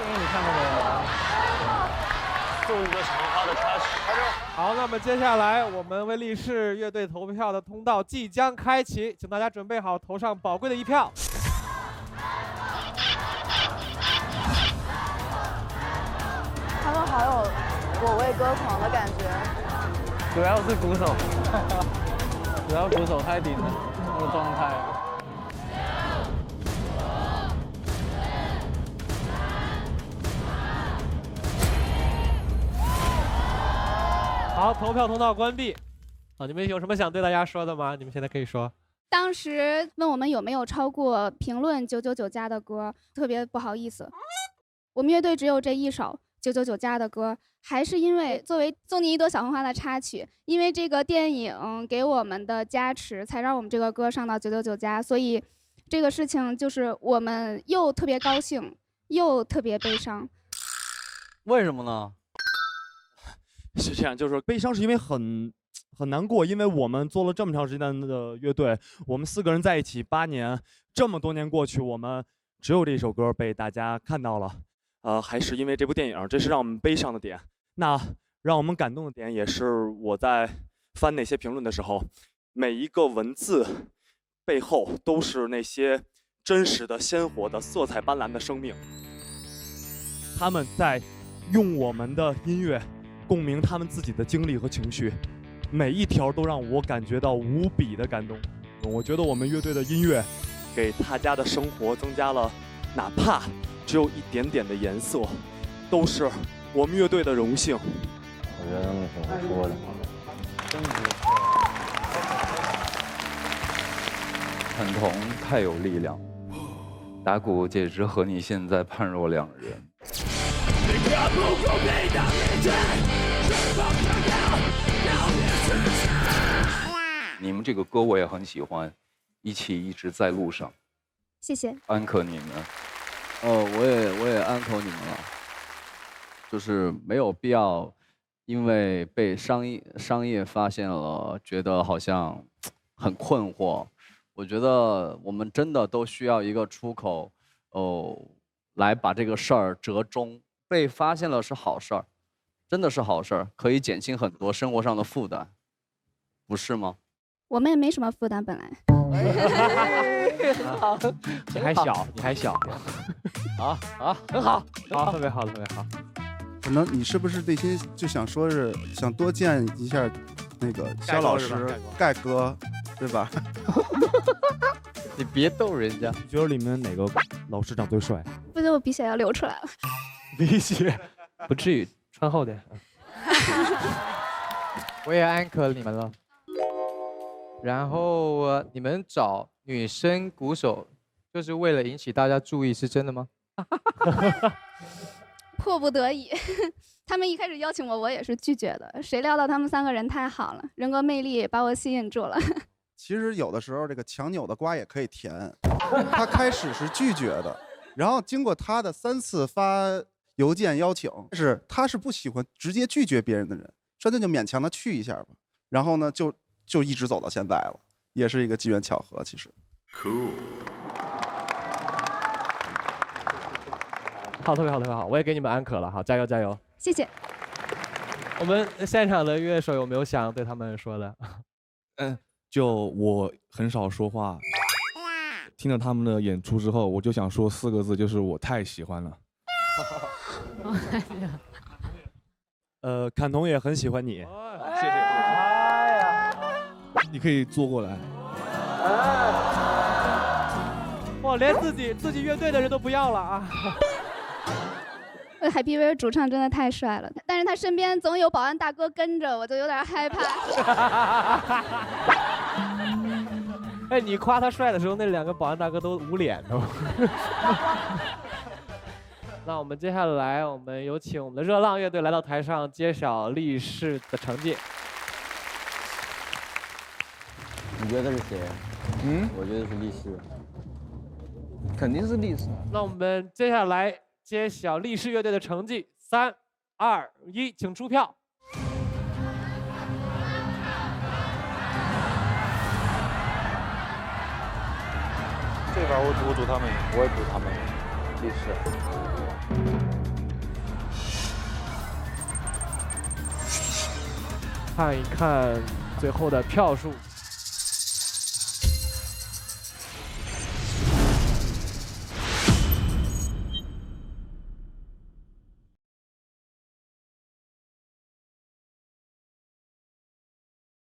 Speaker 11: 你看过没有？
Speaker 6: 送一朵小红花的插曲。
Speaker 11: 好，那么接下来我们威力士乐队投票的通道即将开启，请大家准备好投上宝贵的一票。
Speaker 17: 他们好有我为歌狂的感觉。
Speaker 25: 主要是鼓手，主要鼓手太顶了，那个状态。
Speaker 11: 好，投票通道关闭。好，你们有什么想对大家说的吗？你们现在可以说。
Speaker 1: 当时问我们有没有超过评论999加的歌，特别不好意思。我们乐队只有这一首999加的歌，还是因为作为送你一朵小红花的插曲，因为这个电影给我们的加持，才让我们这个歌上到999加。所以这个事情就是我们又特别高兴，又特别悲伤。
Speaker 22: 为什么呢？
Speaker 13: 是这样，就是悲伤是因为很难过，因为我们做了这么长时间的乐队，我们4个人在一起8年，这么多年过去，我们只有这首歌被大家看到了，还是因为这部电影，这是让我们悲伤的点。那让我们感动的点，也是我在翻那些评论的时候，每一个文字背后都是那些真实的、鲜活的、色彩斑斓的生命，他们在用我们的音乐共鸣他们自己的经历和情绪，每一条都让我感觉到无比的感动。我觉得我们乐队的音乐给大家的生活增加了，哪怕只有一点点的颜色，都是我们乐队的荣幸。
Speaker 2: 我觉得他们挺会说的，
Speaker 5: 真不错。很同太有力量，打鼓简直和你现在判若两人。你们这个歌我也很喜欢，一直在路上。
Speaker 1: 谢谢。
Speaker 22: 安可你们。我也安可你们了，就是没有必要，因为被商业发现了，觉得好像很困惑。我觉得我们真的都需要一个出口，来把这个事儿折中。被发现了是好事儿，真的是好事儿，可以减轻很多生活上的负担，不是吗？
Speaker 1: 我们也没什么负担，本来。
Speaker 11: 你还小，你还小。很好，好，特别好，特别好。
Speaker 20: 可能你是不是内心就想说是想多见一下那个肖老师、盖哥，对吧？
Speaker 22: 你别逗人家。
Speaker 13: 你觉得里面哪个老师长最帅？
Speaker 1: 不行，我鼻血要流出来了。
Speaker 11: 鼻血，不至于，穿厚点。
Speaker 4: 我也安可你们了。然后你们找女生鼓手就是为了引起大家注意，是真的吗？
Speaker 1: 迫不得已，他们一开始邀请我，我也是拒绝的。谁料到他们3个人太好了，人格魅力把我吸引住了。
Speaker 20: 其实有的时候这个强扭的瓜也可以甜。他开始是拒绝的，然后经过他的3次发邮件邀请，他是不喜欢直接拒绝别人的人，说那就勉强的去一下吧。然后呢，就一直走到现在了，也是一个机缘巧合。其实。
Speaker 10: Cool。
Speaker 11: 好，特别好，特别好，我也给你们安可了，好，加油加油！
Speaker 1: 谢谢。
Speaker 11: 我们现场的乐手有没有想对他们说的？
Speaker 18: 就我很少说话，听了他们的演出之后，我就想说4个字，就是我太喜欢了。
Speaker 13: 侃彤也很喜欢你，
Speaker 11: 谢谢。哎呀，
Speaker 18: 你可以坐过来。
Speaker 11: 哇，连自己乐队的人都不要了啊！
Speaker 1: 海碧薇主唱真的太帅了，但是他身边总有保安大哥跟着，我就有点害怕。
Speaker 11: 哎，你夸他帅的时候，那2个保安大哥都捂脸都。那我们接下来，我们有请我们的热浪乐队来到台上揭晓力士的成绩。
Speaker 14: 你觉得是谁？我觉得是力士。
Speaker 25: 肯定是力士。
Speaker 11: 那我们接下来揭晓力士乐队的成绩，3、2、1，请出票。
Speaker 6: 这边我赌他们赢，我也赌他们赢，力士。
Speaker 11: 看一看最后的票数。